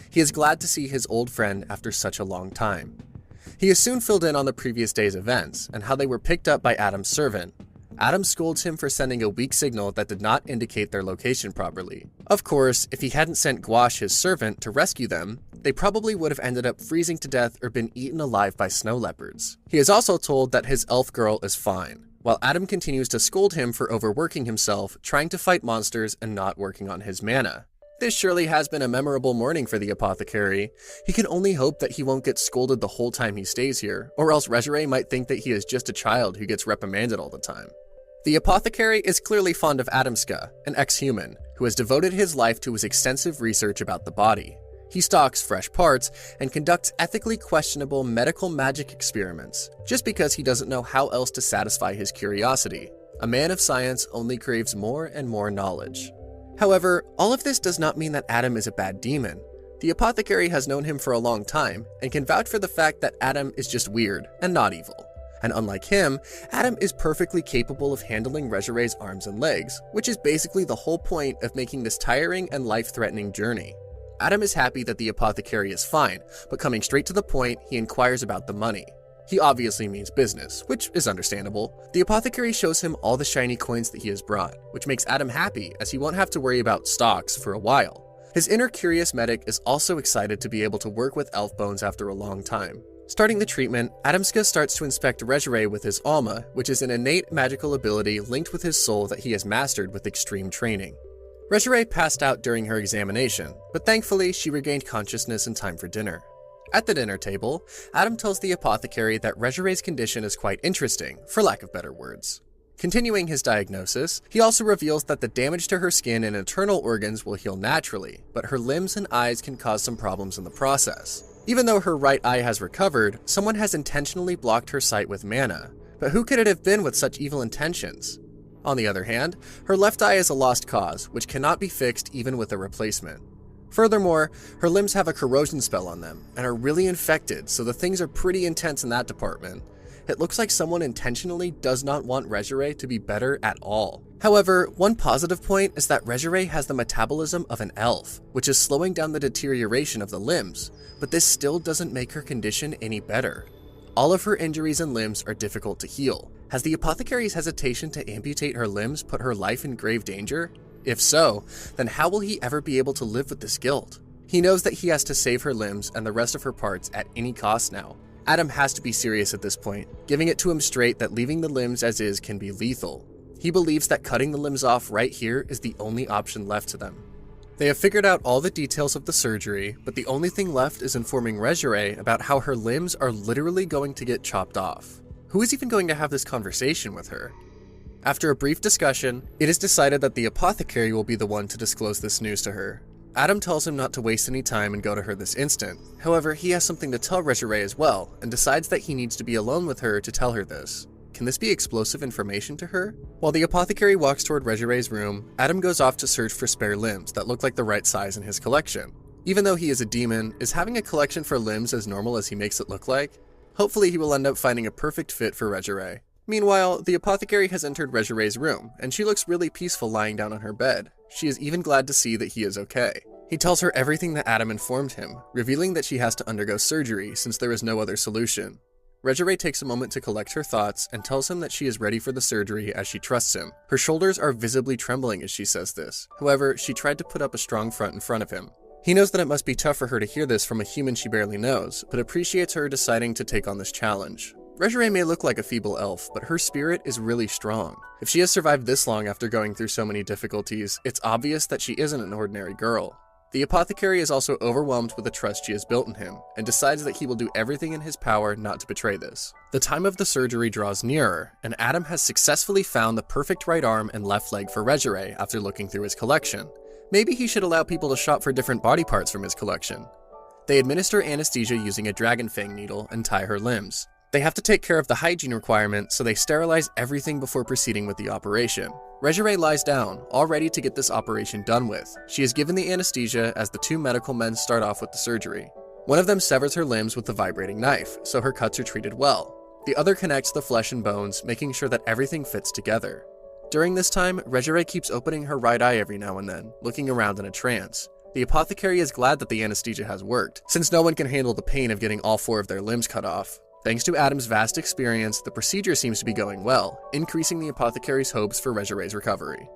He is glad to see his old friend after such a long time. He is soon filled in on the previous day's events and how they were picked up by Adam's servant. Adam scolds him for sending a weak signal that did not indicate their location properly. Of course, if he hadn't sent Gouache, his servant, to rescue them, they probably would have ended up freezing to death or been eaten alive by snow leopards. He is also told that his elf girl is fine, while Adam continues to scold him for overworking himself, trying to fight monsters and not working on his mana. This surely has been a memorable morning for the apothecary. He can only hope that he won't get scolded the whole time he stays here, or else Regere might think that he is just a child who gets reprimanded all the time. The apothecary is clearly fond of Adamska, an ex-human, who has devoted his life to his extensive research about the body. He stocks fresh parts and conducts ethically questionable medical magic experiments, just because he doesn't know how else to satisfy his curiosity. A man of science only craves more and more knowledge. However, all of this does not mean that Adam is a bad demon. The apothecary has known him for a long time and can vouch for the fact that Adam is just weird and not evil. And unlike him, Adam is perfectly capable of handling Regere's arms and legs, which is basically the whole point of making this tiring and life-threatening journey. Adam is happy that the apothecary is fine, but coming straight to the point, he inquires about the money. He obviously means business, which is understandable. The apothecary shows him all the shiny coins that he has brought, which makes Adam happy as he won't have to worry about stocks for a while. His inner curious medic is also excited to be able to work with elf bones after a long time. Starting the treatment, Adamska starts to inspect Regere with his Alma, which is an innate magical ability linked with his soul that he has mastered with extreme training. Regere passed out during her examination, but thankfully she regained consciousness in time for dinner. At the dinner table, Adam tells the apothecary that Regere's condition is quite interesting, for lack of better words. Continuing his diagnosis, he also reveals that the damage to her skin and internal organs will heal naturally, but her limbs and eyes can cause some problems in the process. Even though her right eye has recovered, someone has intentionally blocked her sight with mana. But who could it have been with such evil intentions? On the other hand, her left eye is a lost cause, which cannot be fixed even with a replacement. Furthermore, her limbs have a corrosion spell on them, and are really infected, so the things are pretty intense in that department. It looks like someone intentionally does not want Regere to be better at all. However, one positive point is that Regere has the metabolism of an elf, which is slowing down the deterioration of the limbs, but this still doesn't make her condition any better. All of her injuries and limbs are difficult to heal. Has the apothecary's hesitation to amputate her limbs put her life in grave danger? If so, then how will he ever be able to live with this guilt? He knows that he has to save her limbs and the rest of her parts at any cost now. Adam has to be serious at this point, giving it to him straight that leaving the limbs as is can be lethal. He believes that cutting the limbs off right here is the only option left to them. They have figured out all the details of the surgery, but the only thing left is informing Regere about how her limbs are literally going to get chopped off. Who is even going to have this conversation with her? After a brief discussion, it is decided that the apothecary will be the one to disclose this news to her. Adam tells him not to waste any time and go to her this instant. However, he has something to tell Regere as well, and decides that he needs to be alone with her to tell her this. Can this be explosive information to her? While the apothecary walks toward Regere's room, Adam goes off to search for spare limbs that look like the right size in his collection. Even though he is a demon, is having a collection for limbs as normal as he makes it look like? Hopefully he will end up finding a perfect fit for Regere. Meanwhile, the apothecary has entered Regere's room, and she looks really peaceful lying down on her bed. She is even glad to see that he is okay. He tells her everything that Adam informed him, revealing that she has to undergo surgery since there is no other solution. Regere takes a moment to collect her thoughts and tells him that she is ready for the surgery as she trusts him. Her shoulders are visibly trembling as she says this. However, she tried to put up a strong front in front of him. He knows that it must be tough for her to hear this from a human she barely knows, but appreciates her deciding to take on this challenge. Regere may look like a feeble elf, but her spirit is really strong. If she has survived this long after going through so many difficulties, it's obvious that she isn't an ordinary girl. The apothecary is also overwhelmed with the trust she has built in him, and decides that he will do everything in his power not to betray this. The time of the surgery draws nearer, and Adam has successfully found the perfect right arm and left leg for Regere after looking through his collection. Maybe he should allow people to shop for different body parts from his collection. They administer anesthesia using a dragon fang needle and tie her limbs. They have to take care of the hygiene requirement, so they sterilize everything before proceeding with the operation. Regere lies down, all ready to get this operation done with. She is given the anesthesia as the two medical men start off with the surgery. One of them severs her limbs with the vibrating knife, so her cuts are treated well. The other connects the flesh and bones, making sure that everything fits together. During this time, Regere keeps opening her right eye every now and then, looking around in a trance. The apothecary is glad that the anesthesia has worked, since no one can handle the pain of getting all 4 of their limbs cut off. Thanks to Adam's vast experience, the procedure seems to be going well, increasing the apothecary's hopes for Regere's recovery.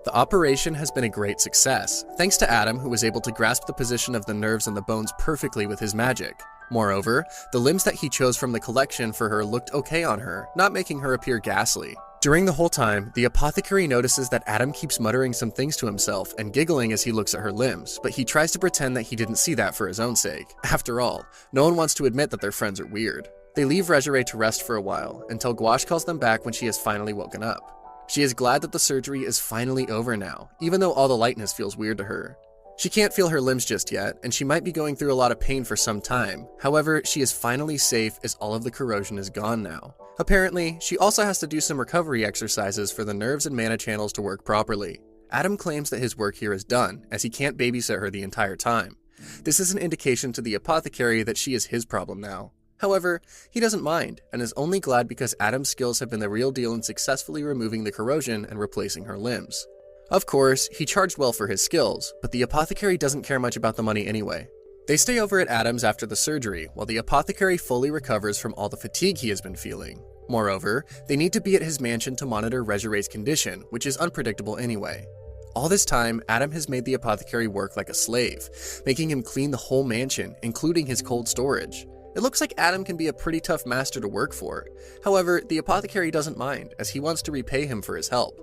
The operation has been a great success, thanks to Adam, who was able to grasp the position of the nerves and the bones perfectly with his magic. Moreover, the limbs that he chose from the collection for her looked okay on her, not making her appear ghastly. During the whole time, the apothecary notices that Adam keeps muttering some things to himself and giggling as he looks at her limbs, but he tries to pretend that he didn't see that for his own sake. After all, no one wants to admit that their friends are weird. They leave Regere to rest for a while, until Gouache calls them back when she has finally woken up. She is glad that the surgery is finally over now, even though all the lightness feels weird to her. She can't feel her limbs just yet, and she might be going through a lot of pain for some time. However, she is finally safe as all of the corrosion is gone now. Apparently, she also has to do some recovery exercises for the nerves and mana channels to work properly. Adam claims that his work here is done, as he can't babysit her the entire time. This is an indication to the apothecary that she is his problem now. However, he doesn't mind, and is only glad because Adam's skills have been the real deal in successfully removing the corrosion and replacing her limbs. Of course, he charged well for his skills, but the apothecary doesn't care much about the money anyway. They stay over at Adam's after the surgery, while the apothecary fully recovers from all the fatigue he has been feeling. Moreover, they need to be at his mansion to monitor Regere's condition, which is unpredictable anyway. All this time, Adam has made the apothecary work like a slave, making him clean the whole mansion, including his cold storage. It looks like Adam can be a pretty tough master to work for. However, the apothecary doesn't mind, as he wants to repay him for his help.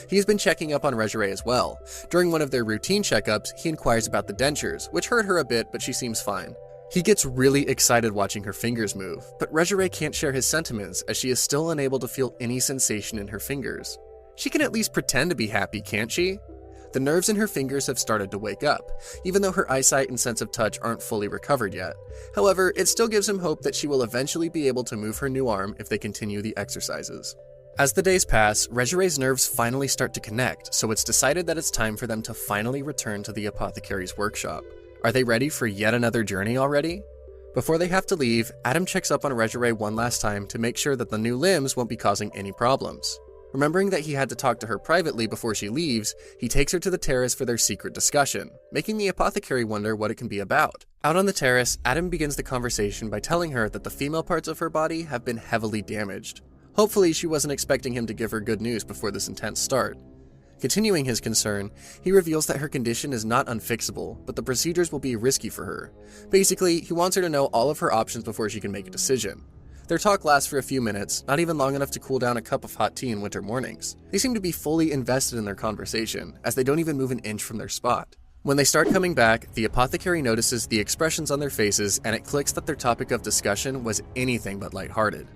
He's been checking up on Regere as well. During one of their routine checkups, he inquires about the dentures, which hurt her a bit, but she seems fine. He gets really excited watching her fingers move, but Regere can't share his sentiments as she is still unable to feel any sensation in her fingers. She can at least pretend to be happy, can't she? The nerves in her fingers have started to wake up, even though her eyesight and sense of touch aren't fully recovered yet. However, it still gives him hope that she will eventually be able to move her new arm if they continue the exercises. As the days pass, Regere's nerves finally start to connect, so it's decided that it's time for them to finally return to the apothecary's workshop. Are they ready for yet another journey already? Before they have to leave, Adam checks up on Regere one last time to make sure that the new limbs won't be causing any problems. Remembering that he had to talk to her privately before she leaves, he takes her to the terrace for their secret discussion, making the apothecary wonder what it can be about. Out on the terrace, Adam begins the conversation by telling her that the female parts of her body have been heavily damaged. Hopefully, she wasn't expecting him to give her good news before this intense start. Continuing his concern, he reveals that her condition is not unfixable, but the procedures will be risky for her. Basically, he wants her to know all of her options before she can make a decision. Their talk lasts for a few minutes, not even long enough to cool down a cup of hot tea in winter mornings. They seem to be fully invested in their conversation, as they don't even move an inch from their spot. When they start coming back, the apothecary notices the expressions on their faces, and it clicks that their topic of discussion was anything but lighthearted.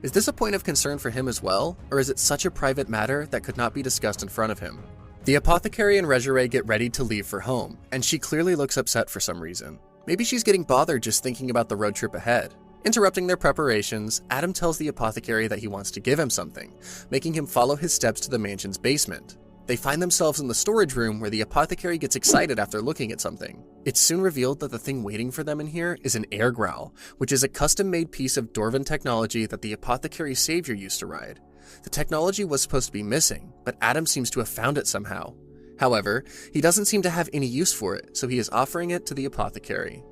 Is this a point of concern for him as well, or is it such a private matter that could not be discussed in front of him? The apothecary and Regere get ready to leave for home, and she clearly looks upset for some reason. Maybe she's getting bothered just thinking about the road trip ahead. Interrupting their preparations, Adam tells the apothecary that he wants to give him something, making him follow his steps to the mansion's basement. They find themselves in the storage room where the apothecary gets excited after looking at something. It's soon revealed that the thing waiting for them in here is an air growl, which is a custom-made piece of Dwarven technology that the apothecary's savior used to ride. The technology was supposed to be missing, but Adam seems to have found it somehow. However, he doesn't seem to have any use for it, so he is offering it to the apothecary.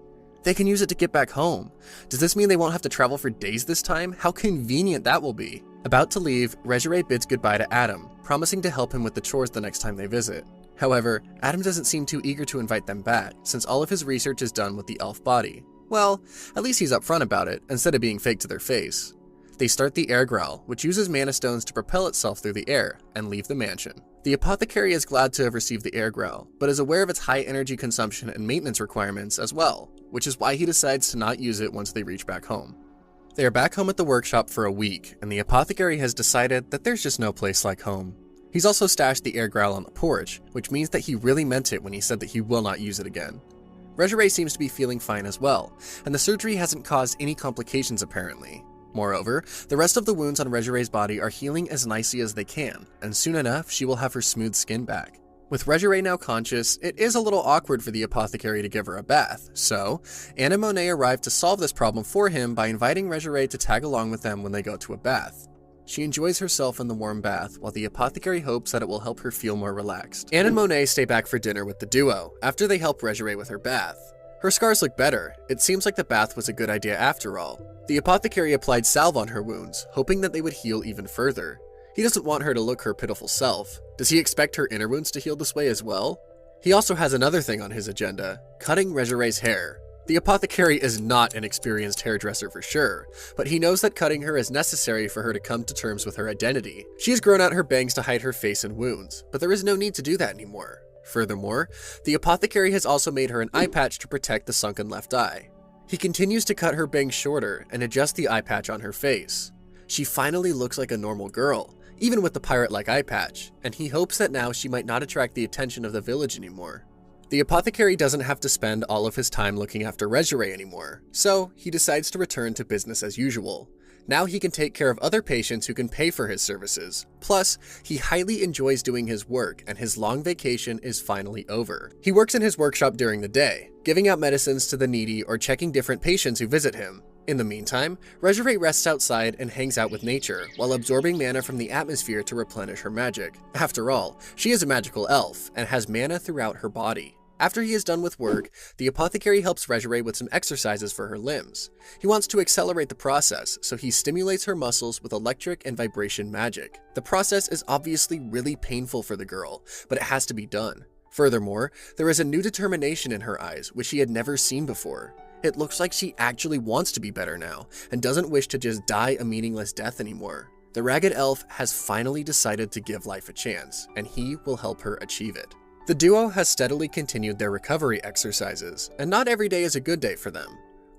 They can use it to get back home. Does this mean they won't have to travel for days this time? How convenient that will be. About to leave, Regere bids goodbye to Adam, promising to help him with the chores the next time they visit. However, Adam doesn't seem too eager to invite them back, since all of his research is done with the elf body. Well, at least he's upfront about it, instead of being fake to their face. They start the air growl, which uses mana stones to propel itself through the air, and leave the mansion. The apothecary is glad to have received the air growl, but is aware of its high energy consumption and maintenance requirements as well, which is why he decides to not use it once they reach back home. They are back home at the workshop for a week, and the apothecary has decided that there's just no place like home. He's also stashed the air growl on the porch, which means that he really meant it when he said that he will not use it again. Regere seems to be feeling fine as well, and the surgery hasn't caused any complications apparently. Moreover, the rest of the wounds on Regere's body are healing as nicely as they can, and soon enough she will have her smooth skin back. With Regere now conscious, it is a little awkward for the apothecary to give her a bath, so Anne and Monet arrive to solve this problem for him by inviting Regere to tag along with them when they go to a bath. She enjoys herself in the warm bath, while the apothecary hopes that it will help her feel more relaxed. Anne and Monet stay back for dinner with the duo, after they help Regere with her bath. Her scars look better. It seems like the bath was a good idea after all. The apothecary applied salve on her wounds, hoping that they would heal even further. He doesn't want her to look her pitiful self. Does he expect her inner wounds to heal this way as well? He also has another thing on his agenda, cutting Regere's hair. The apothecary is not an experienced hairdresser for sure, but he knows that cutting her is necessary for her to come to terms with her identity. She has grown out her bangs to hide her face and wounds, but there is no need to do that anymore. Furthermore, the apothecary has also made her an eye patch to protect the sunken left eye. He continues to cut her bangs shorter and adjust the eye patch on her face. She finally looks like a normal girl, even with the pirate-like eye patch, and he hopes that now she might not attract the attention of the village anymore. The apothecary doesn't have to spend all of his time looking after Regere anymore, so he decides to return to business as usual. Now he can take care of other patients who can pay for his services. Plus, he highly enjoys doing his work, and his long vacation is finally over. He works in his workshop during the day, giving out medicines to the needy or checking different patients who visit him. In the meantime, Regere rests outside and hangs out with nature, while absorbing mana from the atmosphere to replenish her magic. After all, she is a magical elf, and has mana throughout her body. After he is done with work, the apothecary helps Regere with some exercises for her limbs. He wants to accelerate the process, so he stimulates her muscles with electric and vibration magic. The process is obviously really painful for the girl, but it has to be done. Furthermore, there is a new determination in her eyes, which she had never seen before. It looks like she actually wants to be better now, and doesn't wish to just die a meaningless death anymore. The ragged elf has finally decided to give life a chance, and he will help her achieve it. The duo has steadily continued their recovery exercises, and not every day is a good day for them.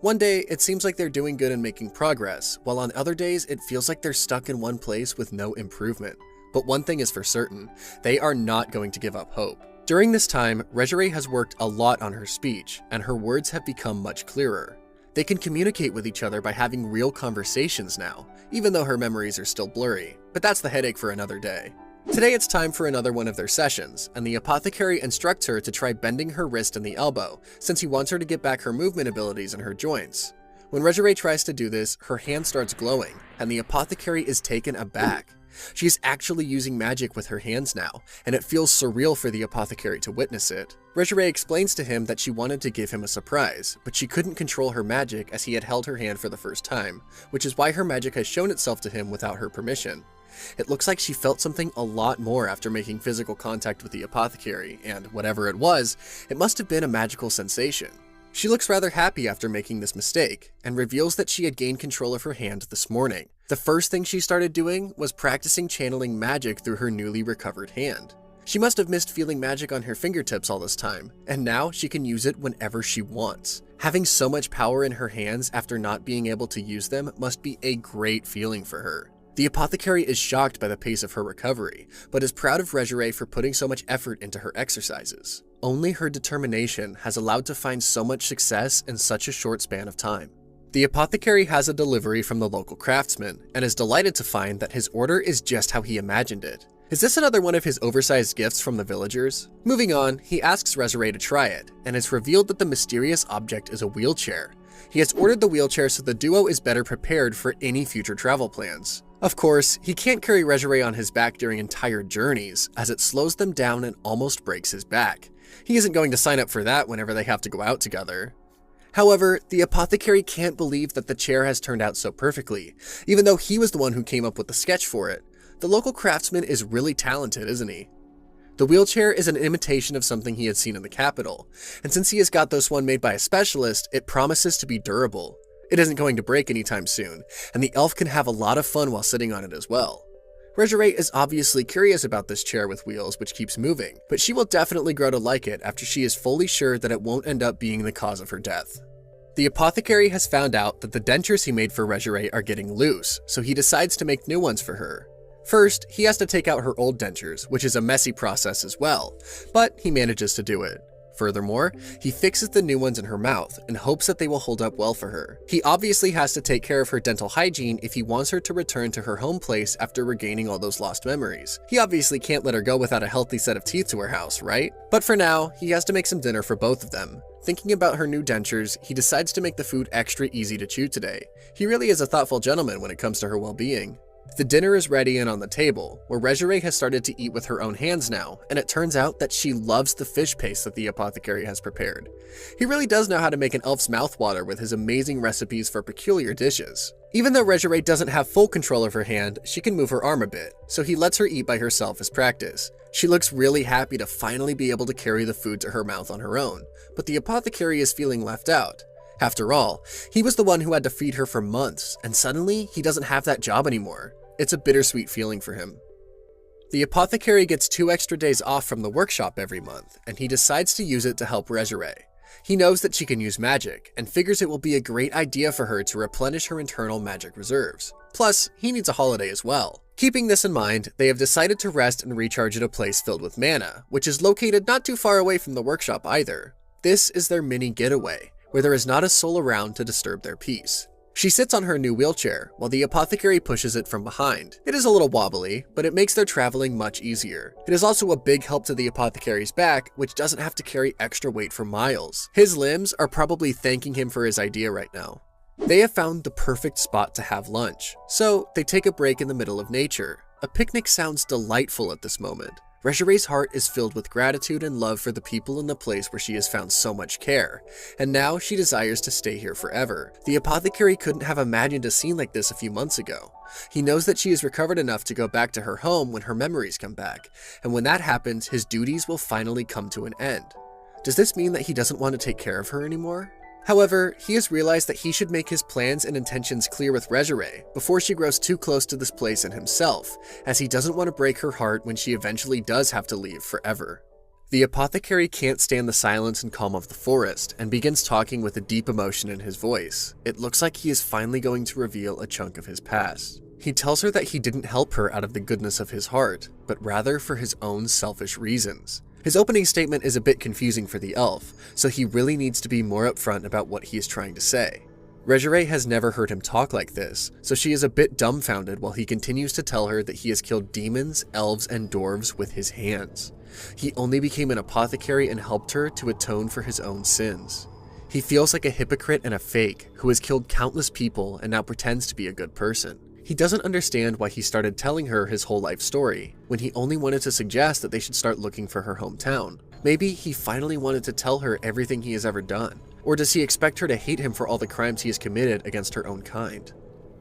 One day, it seems like they're doing good and making progress, while on other days, it feels like they're stuck in one place with no improvement. But one thing is for certain, they are not going to give up hope. During this time, Regere has worked a lot on her speech, and her words have become much clearer. They can communicate with each other by having real conversations now, even though her memories are still blurry, but that's the headache for another day. Today it's time for another one of their sessions, and the apothecary instructs her to try bending her wrist and the elbow, since he wants her to get back her movement abilities in her joints. When Regere tries to do this, her hand starts glowing, and the apothecary is taken aback. She is actually using magic with her hands now, and it feels surreal for the apothecary to witness it. Regere explains to him that she wanted to give him a surprise, but she couldn't control her magic as he had held her hand for the first time, which is why her magic has shown itself to him without her permission. It looks like she felt something a lot more after making physical contact with the apothecary, and whatever it was, it must have been a magical sensation. She looks rather happy after making this mistake, and reveals that she had gained control of her hand this morning. The first thing she started doing was practicing channeling magic through her newly recovered hand. She must have missed feeling magic on her fingertips all this time, and now she can use it whenever she wants. Having so much power in her hands after not being able to use them must be a great feeling for her. The apothecary is shocked by the pace of her recovery, but is proud of Regere for putting so much effort into her exercises. Only her determination has allowed to find so much success in such a short span of time. The apothecary has a delivery from the local craftsman, and is delighted to find that his order is just how he imagined it. Is this another one of his oversized gifts from the villagers? Moving on, he asks Regere to try it, and it's revealed that the mysterious object is a wheelchair. He has ordered the wheelchair so the duo is better prepared for any future travel plans. Of course, he can't carry Regere on his back during entire journeys, as it slows them down and almost breaks his back. He isn't going to sign up for that whenever they have to go out together. However, the apothecary can't believe that the chair has turned out so perfectly, even though he was the one who came up with the sketch for it. The local craftsman is really talented, isn't he? The wheelchair is an imitation of something he had seen in the capital, and since he has got this one made by a specialist, it promises to be durable. It isn't going to break anytime soon, and the elf can have a lot of fun while sitting on it as well. Regere is obviously curious about this chair with wheels which keeps moving, but she will definitely grow to like it after she is fully sure that it won't end up being the cause of her death. The apothecary has found out that the dentures he made for Regere are getting loose, so he decides to make new ones for her. First, he has to take out her old dentures, which is a messy process as well, but he manages to do it. Furthermore, he fixes the new ones in her mouth and hopes that they will hold up well for her. He obviously has to take care of her dental hygiene if he wants her to return to her home place after regaining all those lost memories. He obviously can't let her go without a healthy set of teeth to her house, right? But for now, he has to make some dinner for both of them. Thinking about her new dentures, he decides to make the food extra easy to chew today. He really is a thoughtful gentleman when it comes to her well-being. The dinner is ready and on the table, where Regere has started to eat with her own hands now, and it turns out that she loves the fish paste that the apothecary has prepared. He really does know how to make an elf's mouth water with his amazing recipes for peculiar dishes. Even though Regere doesn't have full control of her hand, she can move her arm a bit, so he lets her eat by herself as practice. She looks really happy to finally be able to carry the food to her mouth on her own, but the apothecary is feeling left out. After all, he was the one who had to feed her for months, and suddenly he doesn't have that job anymore. It's a bittersweet feeling for him. The apothecary gets 2 extra days off from the workshop every month, and he decides to use it to help Regere. He knows that she can use magic, and figures it will be a great idea for her to replenish her internal magic reserves. Plus, he needs a holiday as well. Keeping this in mind, they have decided to rest and recharge at a place filled with mana, which is located not too far away from the workshop either. This is their mini getaway, where there is not a soul around to disturb their peace. She sits on her new wheelchair, while the apothecary pushes it from behind. It is a little wobbly, but it makes their traveling much easier. It is also a big help to the apothecary's back, which doesn't have to carry extra weight for miles. His limbs are probably thanking him for his idea right now. They have found the perfect spot to have lunch, so they take a break in the middle of nature. A picnic sounds delightful at this moment. Regere's heart is filled with gratitude and love for the people in the place where she has found so much care, and now she desires to stay here forever. The apothecary couldn't have imagined a scene like this a few months ago. He knows that she is recovered enough to go back to her home when her memories come back, and when that happens, his duties will finally come to an end. Does this mean that he doesn't want to take care of her anymore? However, he has realized that he should make his plans and intentions clear with Regere before she grows too close to this place and himself, as he doesn't want to break her heart when she eventually does have to leave forever. The apothecary can't stand the silence and calm of the forest and begins talking with a deep emotion in his voice. It looks like he is finally going to reveal a chunk of his past. He tells her that he didn't help her out of the goodness of his heart, but rather for his own selfish reasons. His opening statement is a bit confusing for the elf, so he really needs to be more upfront about what he is trying to say. Regere has never heard him talk like this, so she is a bit dumbfounded while he continues to tell her that he has killed demons, elves, and dwarves with his hands. He only became an apothecary and helped her to atone for his own sins. He feels like a hypocrite and a fake who has killed countless people and now pretends to be a good person. He doesn't understand why he started telling her his whole life story, when he only wanted to suggest that they should start looking for her hometown. Maybe he finally wanted to tell her everything he has ever done. Or does he expect her to hate him for all the crimes he has committed against her own kind?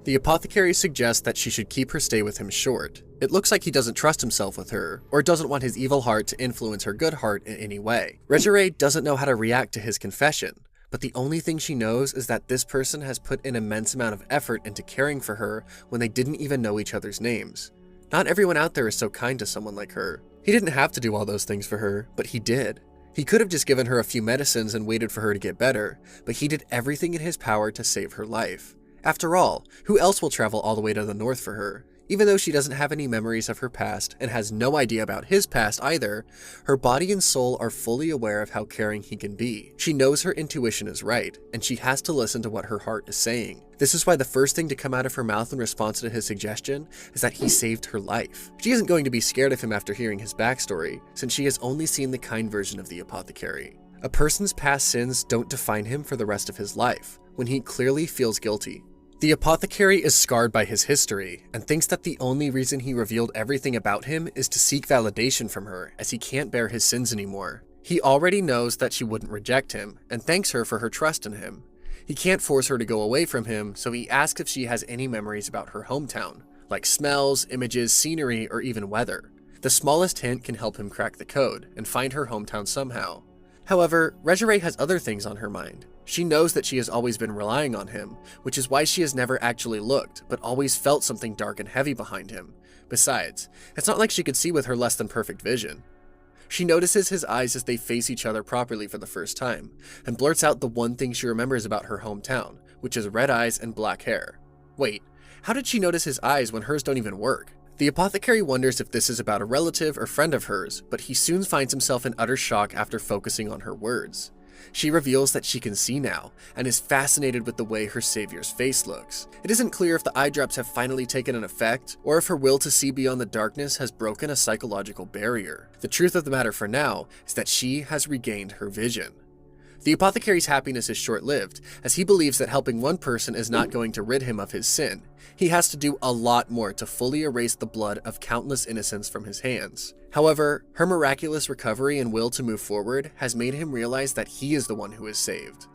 The apothecary suggests that she should keep her stay with him short. It looks like he doesn't trust himself with her, or doesn't want his evil heart to influence her good heart in any way. Regere doesn't know how to react to his confession, but the only thing she knows is that this person has put an immense amount of effort into caring for her when they didn't even know each other's names. Not everyone out there is so kind to someone like her. He didn't have to do all those things for her, but he did. He could have just given her a few medicines and waited for her to get better, but he did everything in his power to save her life. After all, who else will travel all the way to the north for her? Even though she doesn't have any memories of her past and has no idea about his past either, her body and soul are fully aware of how caring he can be. She knows her intuition is right, and she has to listen to what her heart is saying. This is why the first thing to come out of her mouth in response to his suggestion is that he saved her life. She isn't going to be scared of him after hearing his backstory, since she has only seen the kind version of the apothecary. A person's past sins don't define him for the rest of his life, when he clearly feels guilty. The apothecary is scarred by his history, and thinks that the only reason he revealed everything about him is to seek validation from her, as he can't bear his sins anymore. He already knows that she wouldn't reject him, and thanks her for her trust in him. He can't force her to go away from him, so he asks if she has any memories about her hometown, like smells, images, scenery, or even weather. The smallest hint can help him crack the code, and find her hometown somehow. However, Regere has other things on her mind. She knows that she has always been relying on him, which is why she has never actually looked, but always felt something dark and heavy behind him. Besides, it's not like she could see with her less than perfect vision. She notices his eyes as they face each other properly for the first time, and blurts out the one thing she remembers about her hometown, which is red eyes and black hair. Wait, how did she notice his eyes when hers don't even work? The apothecary wonders if this is about a relative or friend of hers, but he soon finds himself in utter shock after focusing on her words. She reveals that she can see now, and is fascinated with the way her savior's face looks. It isn't clear if the eye drops have finally taken an effect, or if her will to see beyond the darkness has broken a psychological barrier. The truth of the matter for now is that she has regained her vision. The apothecary's happiness is short-lived, as he believes that helping one person is not going to rid him of his sin. He has to do a lot more to fully erase the blood of countless innocents from his hands. However, her miraculous recovery and will to move forward has made him realize that he is the one who is saved.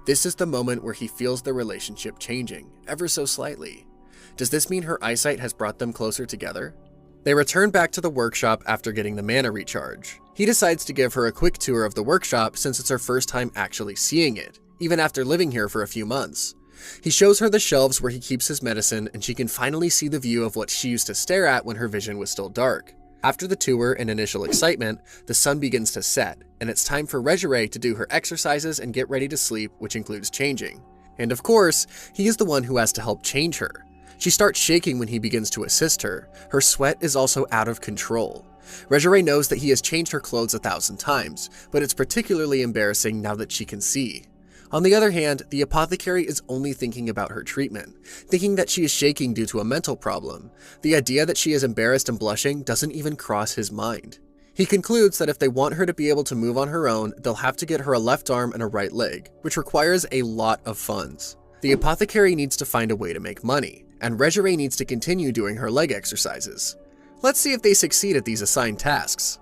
This is the moment where he feels the relationship changing, ever so slightly. Does this mean her eyesight has brought them closer together? They return back to the workshop after getting the mana recharge. He decides to give her a quick tour of the workshop since it's her first time actually seeing it, even after living here for a few months. He shows her the shelves where he keeps his medicine, and she can finally see the view of what she used to stare at when her vision was still dark. After the tour and initial excitement, the sun begins to set, and it's time for Regere to do her exercises and get ready to sleep, which includes changing. And of course, he is the one who has to help change her. She starts shaking when he begins to assist her. Her sweat is also out of control. Regere knows that he has changed her clothes 1,000 times, but it's particularly embarrassing now that she can see. On the other hand, the apothecary is only thinking about her treatment, thinking that she is shaking due to a mental problem. The idea that she is embarrassed and blushing doesn't even cross his mind. He concludes that if they want her to be able to move on her own, they'll have to get her a left arm and a right leg, which requires a lot of funds. The apothecary needs to find a way to make money, and Regere needs to continue doing her leg exercises. Let's see if they succeed at these assigned tasks.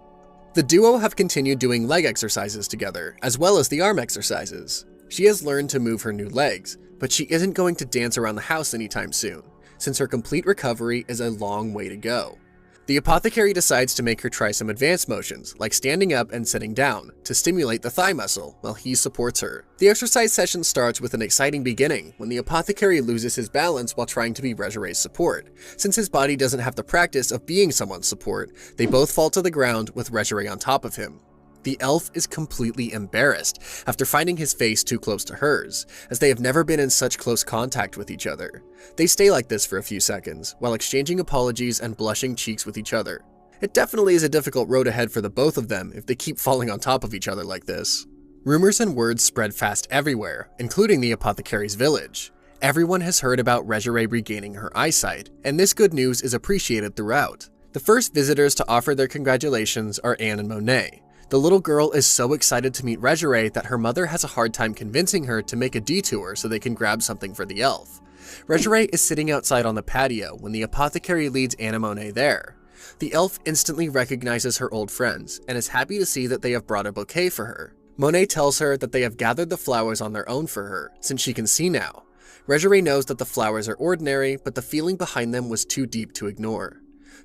The duo have continued doing leg exercises together, as well as the arm exercises. She has learned to move her new legs, but she isn't going to dance around the house anytime soon, since her complete recovery is a long way to go. The apothecary decides to make her try some advanced motions, like standing up and sitting down, to stimulate the thigh muscle while he supports her. The exercise session starts with an exciting beginning when the apothecary loses his balance while trying to be Regere's support. Since his body doesn't have the practice of being someone's support, they both fall to the ground with Regere on top of him. The elf is completely embarrassed after finding his face too close to hers, as they have never been in such close contact with each other. They stay like this for a few seconds, while exchanging apologies and blushing cheeks with each other. It definitely is a difficult road ahead for the both of them if they keep falling on top of each other like this. Rumors and words spread fast everywhere, including the apothecary's village. Everyone has heard about Regere regaining her eyesight, and this good news is appreciated throughout. The first visitors to offer their congratulations are Anne and Monet. The little girl is so excited to meet Regere that her mother has a hard time convincing her to make a detour so they can grab something for the elf. Regere is sitting outside on the patio when the apothecary leads Anne and Monet there. The elf instantly recognizes her old friends and is happy to see that they have brought a bouquet for her. Monet tells her that they have gathered the flowers on their own for her, since she can see now. Regere knows that the flowers are ordinary, but the feeling behind them was too deep to ignore.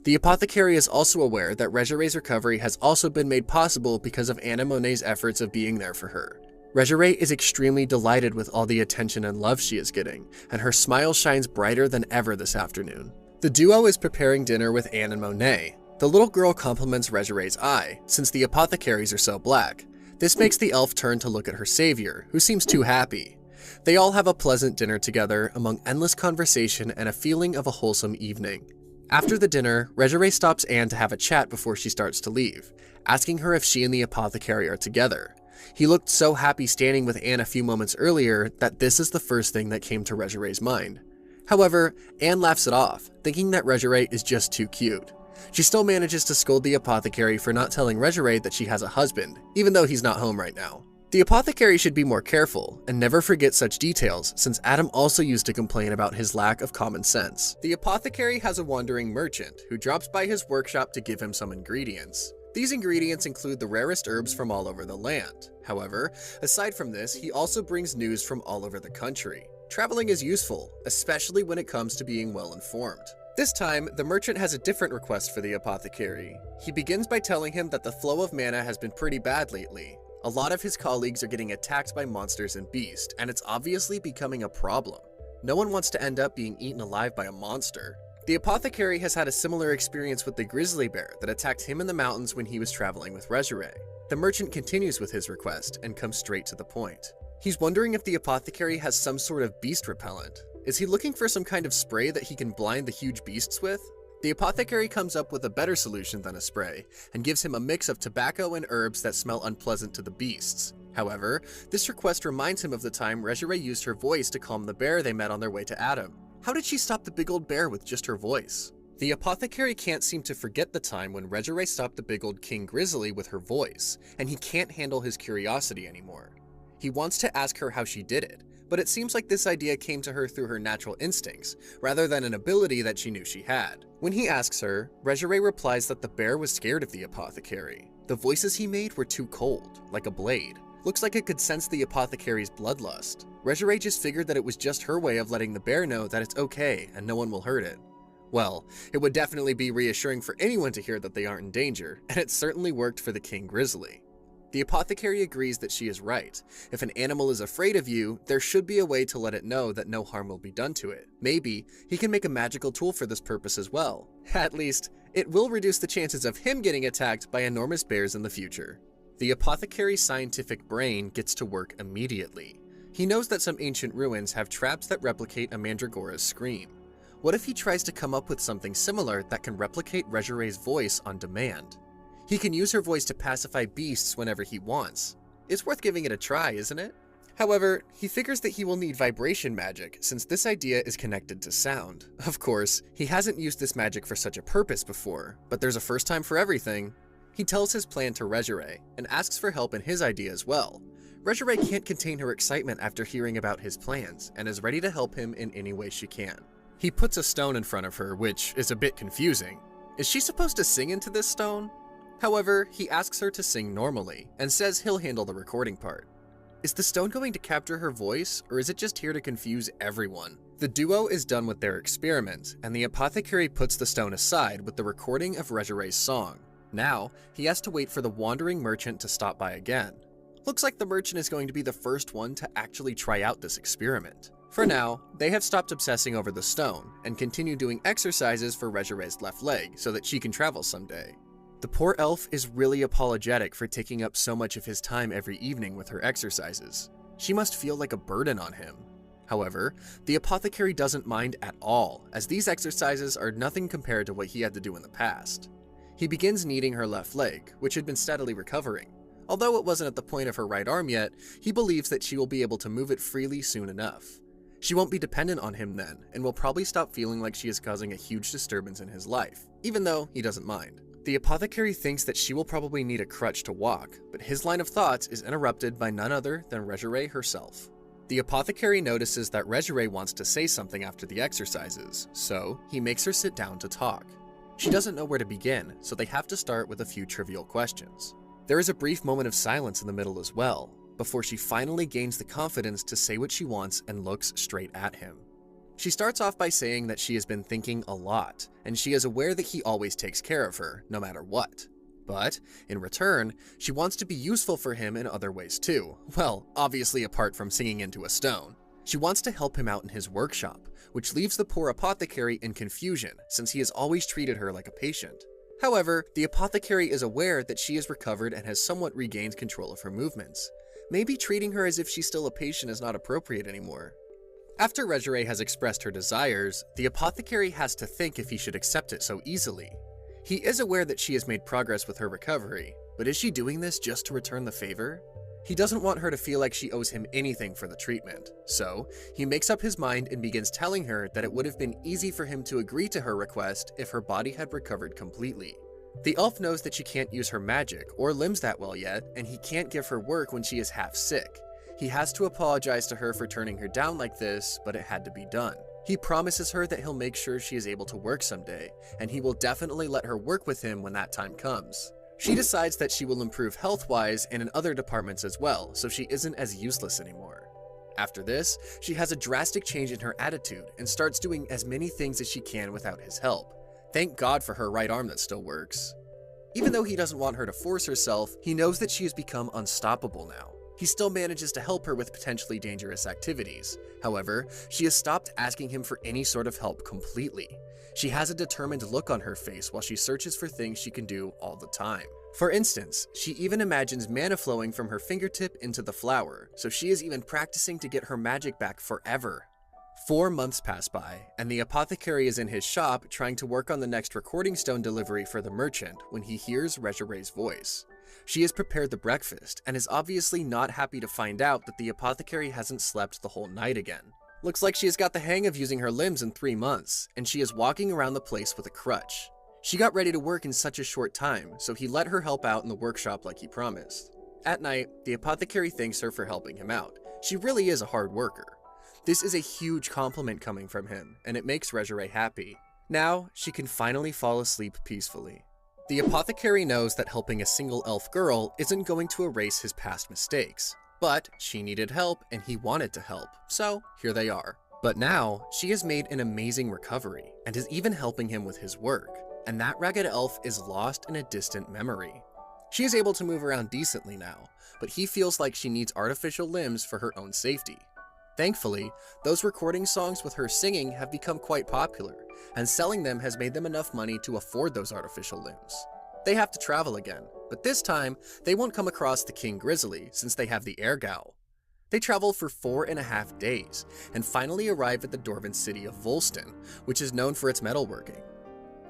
The apothecary is also aware that Regere's recovery has also been made possible because of Anne and Monet's efforts of being there for her. Regere is extremely delighted with all the attention and love she is getting, and her smile shines brighter than ever this afternoon. The duo is preparing dinner with Anne and Monet. The little girl compliments Regere's eye, since the apothecaries are so black. This makes the elf turn to look at her savior, who seems too happy. They all have a pleasant dinner together, among endless conversation and a feeling of a wholesome evening. After the dinner, Regere stops Anne to have a chat before she starts to leave, asking her if she and the apothecary are together. He looked so happy standing with Anne a few moments earlier that this is the first thing that came to Regere's mind. However, Anne laughs it off, thinking that Regere is just too cute. She still manages to scold the apothecary for not telling Regere that she has a husband, even though he's not home right now. The apothecary should be more careful and never forget such details, since Adam also used to complain about his lack of common sense. The apothecary has a wandering merchant who drops by his workshop to give him some ingredients. These ingredients include the rarest herbs from all over the land. However, aside from this, he also brings news from all over the country. Traveling is useful, especially when it comes to being well informed. This time, the merchant has a different request for the apothecary. He begins by telling him that the flow of mana has been pretty bad lately. A lot of his colleagues are getting attacked by monsters and beasts, and it's obviously becoming a problem. No one wants to end up being eaten alive by a monster. The apothecary has had a similar experience with the grizzly bear that attacked him in the mountains when he was traveling with Regere. The merchant continues with his request and comes straight to the point. He's wondering if the apothecary has some sort of beast repellent. Is he looking for some kind of spray that he can blind the huge beasts with? The apothecary comes up with a better solution than a spray, and gives him a mix of tobacco and herbs that smell unpleasant to the beasts. However, this request reminds him of the time Regere used her voice to calm the bear they met on their way to Adam. How did she stop the big old bear with just her voice? The apothecary can't seem to forget the time when Regere stopped the big old King Grizzly with her voice, and he can't handle his curiosity anymore. He wants to ask her how she did it, but it seems like this idea came to her through her natural instincts, rather than an ability that she knew she had. When he asks her, Regere replies that the bear was scared of the apothecary. The voices he made were too cold, like a blade. Looks like it could sense the apothecary's bloodlust. Regere just figured that it was just her way of letting the bear know that it's okay and no one will hurt it. Well, it would definitely be reassuring for anyone to hear that they aren't in danger, and it certainly worked for the King Grizzly. The apothecary agrees that she is right. If an animal is afraid of you, there should be a way to let it know that no harm will be done to it. Maybe he can make a magical tool for this purpose as well. At least, it will reduce the chances of him getting attacked by enormous bears in the future. The apothecary's scientific brain gets to work immediately. He knows that some ancient ruins have traps that replicate a mandragora's scream. What if he tries to come up with something similar that can replicate Regere's voice on demand? He can use her voice to pacify beasts whenever he wants. It's worth giving it a try, isn't it? However, he figures that he will need vibration magic since this idea is connected to sound. Of course, he hasn't used this magic for such a purpose before, but there's a first time for everything. He tells his plan to Regere and asks for help in his idea as well. Regere can't contain her excitement after hearing about his plans and is ready to help him in any way she can. He puts a stone in front of her, which is a bit confusing. Is she supposed to sing into this stone? However, he asks her to sing normally and says he'll handle the recording part. Is the stone going to capture her voice, or is it just here to confuse everyone? The duo is done with their experiment, and the apothecary puts the stone aside with the recording of Regere's song. Now, he has to wait for the wandering merchant to stop by again. Looks like the merchant is going to be the first one to actually try out this experiment. For now, they have stopped obsessing over the stone and continue doing exercises for Regere's left leg so that she can travel someday. The poor elf is really apologetic for taking up so much of his time every evening with her exercises. She must feel like a burden on him. However, the apothecary doesn't mind at all, as these exercises are nothing compared to what he had to do in the past. He begins kneading her left leg, which had been steadily recovering. Although it wasn't at the point of her right arm yet, he believes that she will be able to move it freely soon enough. She won't be dependent on him then, and will probably stop feeling like she is causing a huge disturbance in his life, even though he doesn't mind. The apothecary thinks that she will probably need a crutch to walk, but his line of thoughts is interrupted by none other than Regere herself. The apothecary notices that Regere wants to say something after the exercises, so he makes her sit down to talk. She doesn't know where to begin, so they have to start with a few trivial questions. There is a brief moment of silence in the middle as well, before she finally gains the confidence to say what she wants and looks straight at him. She starts off by saying that she has been thinking a lot, and she is aware that he always takes care of her, no matter what. But, in return, she wants to be useful for him in other ways too. Well, obviously apart from singing into a stone. She wants to help him out in his workshop, which leaves the poor apothecary in confusion since he has always treated her like a patient. However, the apothecary is aware that she has recovered and has somewhat regained control of her movements. Maybe treating her as if she's still a patient is not appropriate anymore. After Regere has expressed her desires, the apothecary has to think if he should accept it so easily. He is aware that she has made progress with her recovery, but is she doing this just to return the favor? He doesn't want her to feel like she owes him anything for the treatment, so he makes up his mind and begins telling her that it would have been easy for him to agree to her request if her body had recovered completely. The elf knows that she can't use her magic or limbs that well yet, and he can't give her work when she is half sick. He has to apologize to her for turning her down like this, but it had to be done. He promises her that he'll make sure she is able to work someday, and he will definitely let her work with him when that time comes. She decides that she will improve health-wise and in other departments as well, so she isn't as useless anymore. After this, she has a drastic change in her attitude and starts doing as many things as she can without his help. Thank God for her right arm that still works. Even though he doesn't want her to force herself, he knows that she has become unstoppable now. He still manages to help her with potentially dangerous activities. However, she has stopped asking him for any sort of help completely. She has a determined look on her face while she searches for things she can do all the time. For instance, she even imagines mana flowing from her fingertip into the flower, so she is even practicing to get her magic back forever. 4 months pass by, and the apothecary is in his shop trying to work on the next recording stone delivery for the merchant when he hears Regere's voice. She has prepared the breakfast and is obviously not happy to find out that the apothecary hasn't slept the whole night again. Looks like she has got the hang of using her limbs in 3 months, and she is walking around the place with a crutch. She got ready to work in such a short time, so he let her help out in the workshop like he promised. At night, the apothecary thanks her for helping him out. She really is a hard worker. This is a huge compliment coming from him, and it makes Regere happy. Now, she can finally fall asleep peacefully. The apothecary knows that helping a single elf girl isn't going to erase his past mistakes, but she needed help and he wanted to help, so here they are. But now, she has made an amazing recovery and is even helping him with his work, and that ragged elf is lost in a distant memory. She is able to move around decently now, but he feels like she needs artificial limbs for her own safety. Thankfully, those recording songs with her singing have become quite popular, and selling them has made them enough money to afford those artificial limbs. They have to travel again, but this time, they won't come across the King Grizzly since they have the Airgal. They travel for 4.5 days, and finally arrive at the dwarven city of Volston, which is known for its metalworking.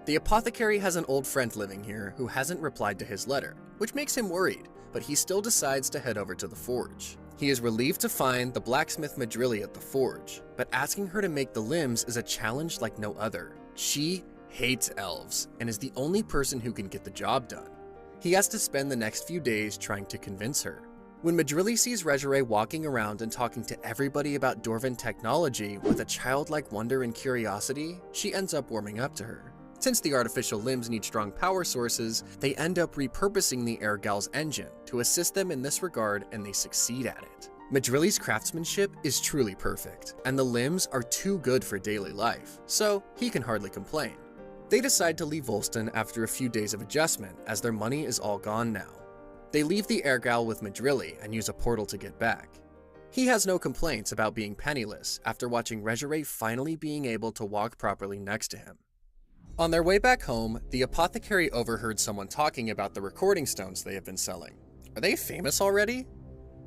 The apothecary has an old friend living here who hasn't replied to his letter, which makes him worried, but he still decides to head over to the forge. He is relieved to find the blacksmith Madrilli at the forge, but asking her to make the limbs is a challenge like no other. She hates elves, and is the only person who can get the job done. He has to spend the next few days trying to convince her. When Madrilli sees Regere walking around and talking to everybody about dwarven technology with a childlike wonder and curiosity, she ends up warming up to her. Since the artificial limbs need strong power sources, they end up repurposing the Airgal's engine to assist them in this regard, and they succeed at it. Madrilli's craftsmanship is truly perfect, and the limbs are too good for daily life, so he can hardly complain. They decide to leave Volston after a few days of adjustment, as their money is all gone now. They leave the Airgal with Madrilli and use a portal to get back. He has no complaints about being penniless after watching Regere finally being able to walk properly next to him. On their way back home, the apothecary overheard someone talking about the recording stones they have been selling. Are they famous already?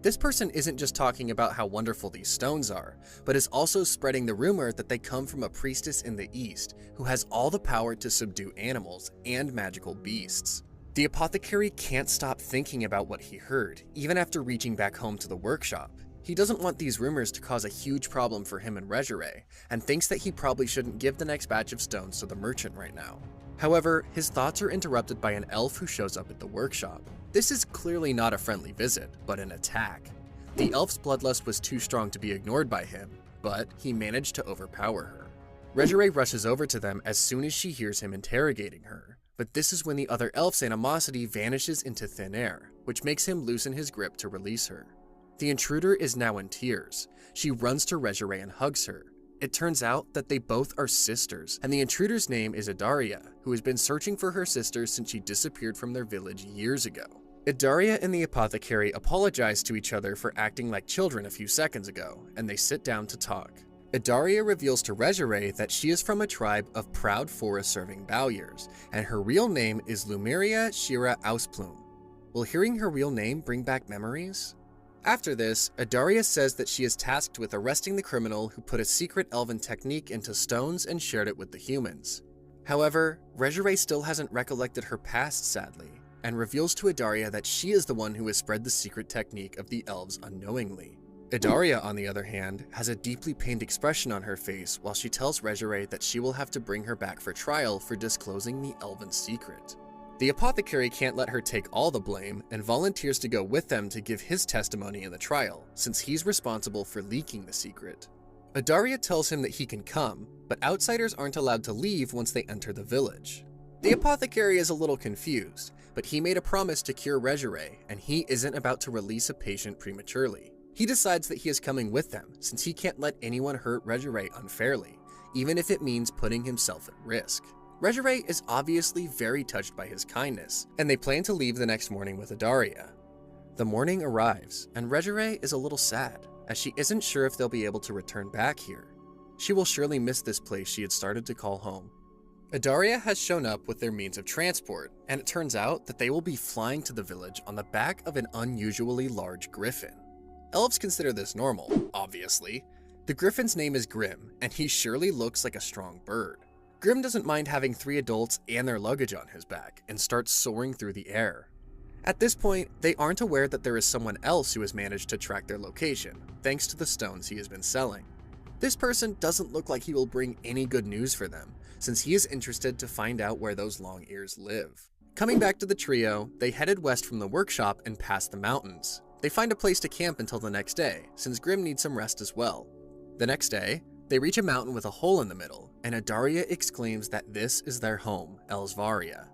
This person isn't just talking about how wonderful these stones are, but is also spreading the rumor that they come from a priestess in the east who has all the power to subdue animals and magical beasts. The apothecary can't stop thinking about what he heard, even after reaching back home to the workshop. He doesn't want these rumors to cause a huge problem for him and Regere, and thinks that he probably shouldn't give the next batch of stones to the merchant right now. However, his thoughts are interrupted by an elf who shows up at the workshop. This is clearly not a friendly visit, but an attack. The elf's bloodlust was too strong to be ignored by him, but he managed to overpower her. Regere rushes over to them as soon as she hears him interrogating her, but this is when the other elf's animosity vanishes into thin air, which makes him loosen his grip to release her. The intruder is now in tears. She runs to Regere and hugs her. It turns out that they both are sisters, and the intruder's name is Idaria, who has been searching for her sister since she disappeared from their village years ago. Idaria and the apothecary apologize to each other for acting like children a few seconds ago, and they sit down to talk. Idaria reveals to Regere that she is from a tribe of proud forest-serving Valyers, and her real name is Lumeria Shira Ausplum. Will hearing her real name bring back memories? After this, Idaria says that she is tasked with arresting the criminal who put a secret elven technique into stones and shared it with the humans. However, Regere still hasn't recollected her past, sadly, and reveals to Idaria that she is the one who has spread the secret technique of the elves unknowingly. Idaria, on the other hand, has a deeply pained expression on her face while she tells Regere that she will have to bring her back for trial for disclosing the elven secret. The apothecary can't let her take all the blame and volunteers to go with them to give his testimony in the trial, since he's responsible for leaking the secret. Idaria tells him that he can come, but outsiders aren't allowed to leave once they enter the village. The apothecary is a little confused, but he made a promise to cure Regere, and he isn't about to release a patient prematurely. He decides that he is coming with them, since he can't let anyone hurt Regere unfairly, even if it means putting himself at risk. Regere is obviously very touched by his kindness, and they plan to leave the next morning with Adaria. The morning arrives, and Regere is a little sad, as she isn't sure if they'll be able to return back here. She will surely miss this place she had started to call home. Adaria has shown up with their means of transport, and it turns out that they will be flying to the village on the back of an unusually large griffin. Elves consider this normal, obviously. The griffin's name is Grim, and he surely looks like a strong bird. Grim doesn't mind having 3 adults and their luggage on his back, and starts soaring through the air. At this point, they aren't aware that there is someone else who has managed to track their location, thanks to the stones he has been selling. This person doesn't look like he will bring any good news for them, since he is interested to find out where those long ears live. Coming back to the trio, they headed west from the workshop and past the mountains. They find a place to camp until the next day, since Grim needs some rest as well. The next day, they reach a mountain with a hole in the middle, and Adaria exclaims that this is their home, Elsvaria.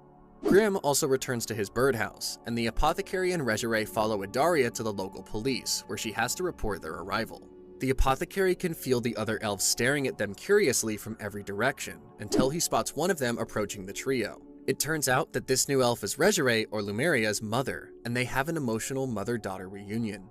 Grim also returns to his birdhouse, and the apothecary and Regere follow Adaria to the local police, where she has to report their arrival. The apothecary can feel the other elves staring at them curiously from every direction, until he spots one of them approaching the trio. It turns out that this new elf is Regere, or Lumeria's mother, and they have an emotional mother-daughter reunion.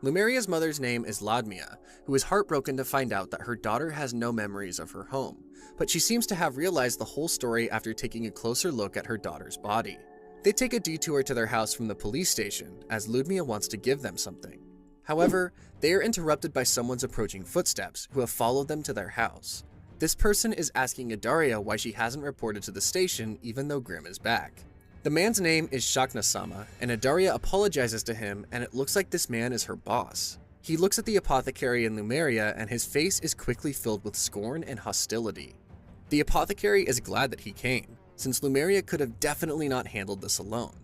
Lumeria's mother's name is Ladmia, who is heartbroken to find out that her daughter has no memories of her home, but she seems to have realized the whole story after taking a closer look at her daughter's body. They take a detour to their house from the police station, as Ludmia wants to give them something. However, they are interrupted by someone's approaching footsteps, who have followed them to their house. This person is asking Adaria why she hasn't reported to the station even though Grim is back. The man's name is Shakna-sama, and Adaria apologizes to him, and it looks like this man is her boss. He looks at the apothecary and Lumeria, and his face is quickly filled with scorn and hostility. The apothecary is glad that he came, since Lumeria could have definitely not handled this alone.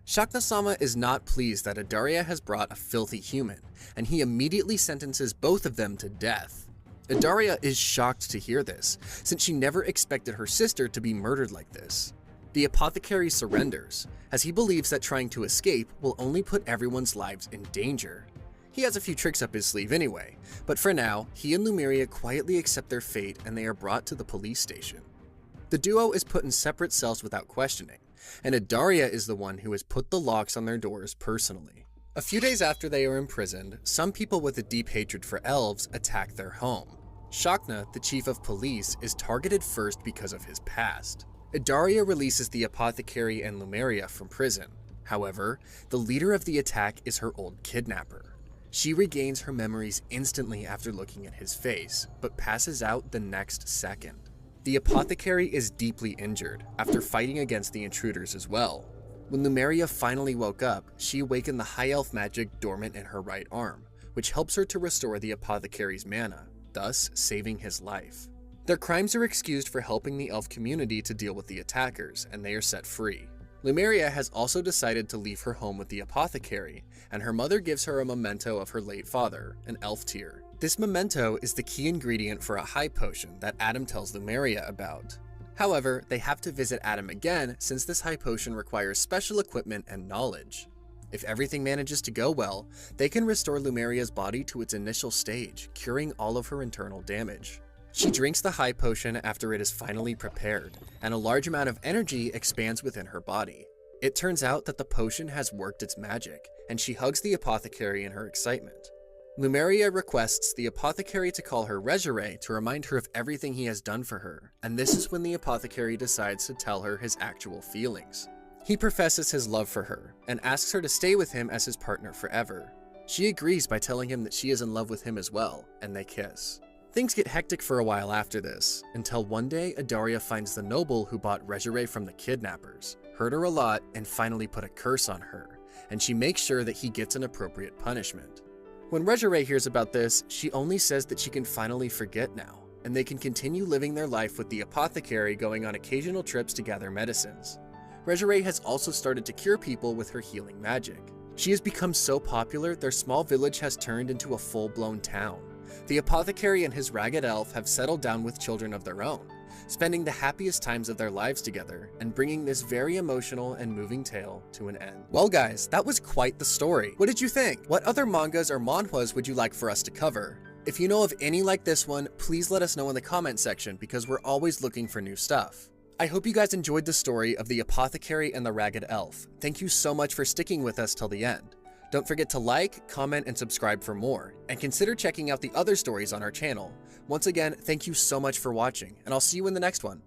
Shakna-sama is not pleased that Adaria has brought a filthy human, and he immediately sentences both of them to death. Adaria is shocked to hear this, since she never expected her sister to be murdered like this. The apothecary surrenders, as he believes that trying to escape will only put everyone's lives in danger. He has a few tricks up his sleeve anyway, but for now, he and Lumeria quietly accept their fate and they are brought to the police station. The duo is put in separate cells without questioning, and Adaria is the one who has put the locks on their doors personally. A few days after they are imprisoned, some people with a deep hatred for elves attack their home. Shakna, the chief of police, is targeted first because of his past. Adaria releases the apothecary and Lumeria from prison. However, the leader of the attack is her old kidnapper. She regains her memories instantly after looking at his face, but passes out the next second. The apothecary is deeply injured after fighting against the intruders as well. When Lumeria finally woke up, she awakened the high elf magic dormant in her right arm, which helps her to restore the apothecary's mana, thus saving his life. Their crimes are excused for helping the elf community to deal with the attackers, and they are set free. Lumeria has also decided to leave her home with the apothecary, and her mother gives her a memento of her late father, an elf tear. This memento is the key ingredient for a high potion that Adam tells Lumeria about. However, they have to visit Adam again since this high potion requires special equipment and knowledge. If everything manages to go well, they can restore Lumeria's body to its initial stage, curing all of her internal damage. She drinks the high potion after it is finally prepared, and a large amount of energy expands within her body. It turns out that the potion has worked its magic, and she hugs the apothecary in her excitement. Lumeria requests the apothecary to call her Regere to remind her of everything he has done for her, and this is when the apothecary decides to tell her his actual feelings. He professes his love for her, and asks her to stay with him as his partner forever. She agrees by telling him that she is in love with him as well, and they kiss. Things get hectic for a while after this, until one day Adaria finds the noble who bought Regere from the kidnappers, hurt her a lot, and finally put a curse on her, and she makes sure that he gets an appropriate punishment. When Regere hears about this, she only says that she can finally forget now, and they can continue living their life with the apothecary going on occasional trips to gather medicines. Regere has also started to cure people with her healing magic. She has become so popular, their small village has turned into a full-blown town. The apothecary and his ragged elf have settled down with children of their own, spending the happiest times of their lives together and bringing this very emotional and moving tale to an end. Well guys, that was quite the story. What did you think? What other mangas or manhwas would you like for us to cover? If you know of any like this one, please let us know in the comment section because we're always looking for new stuff. I hope you guys enjoyed the story of the apothecary and the ragged elf. Thank you so much for sticking with us till the end. Don't forget to like, comment, and subscribe for more, and consider checking out the other stories on our channel. Once again, thank you so much for watching, and I'll see you in the next one.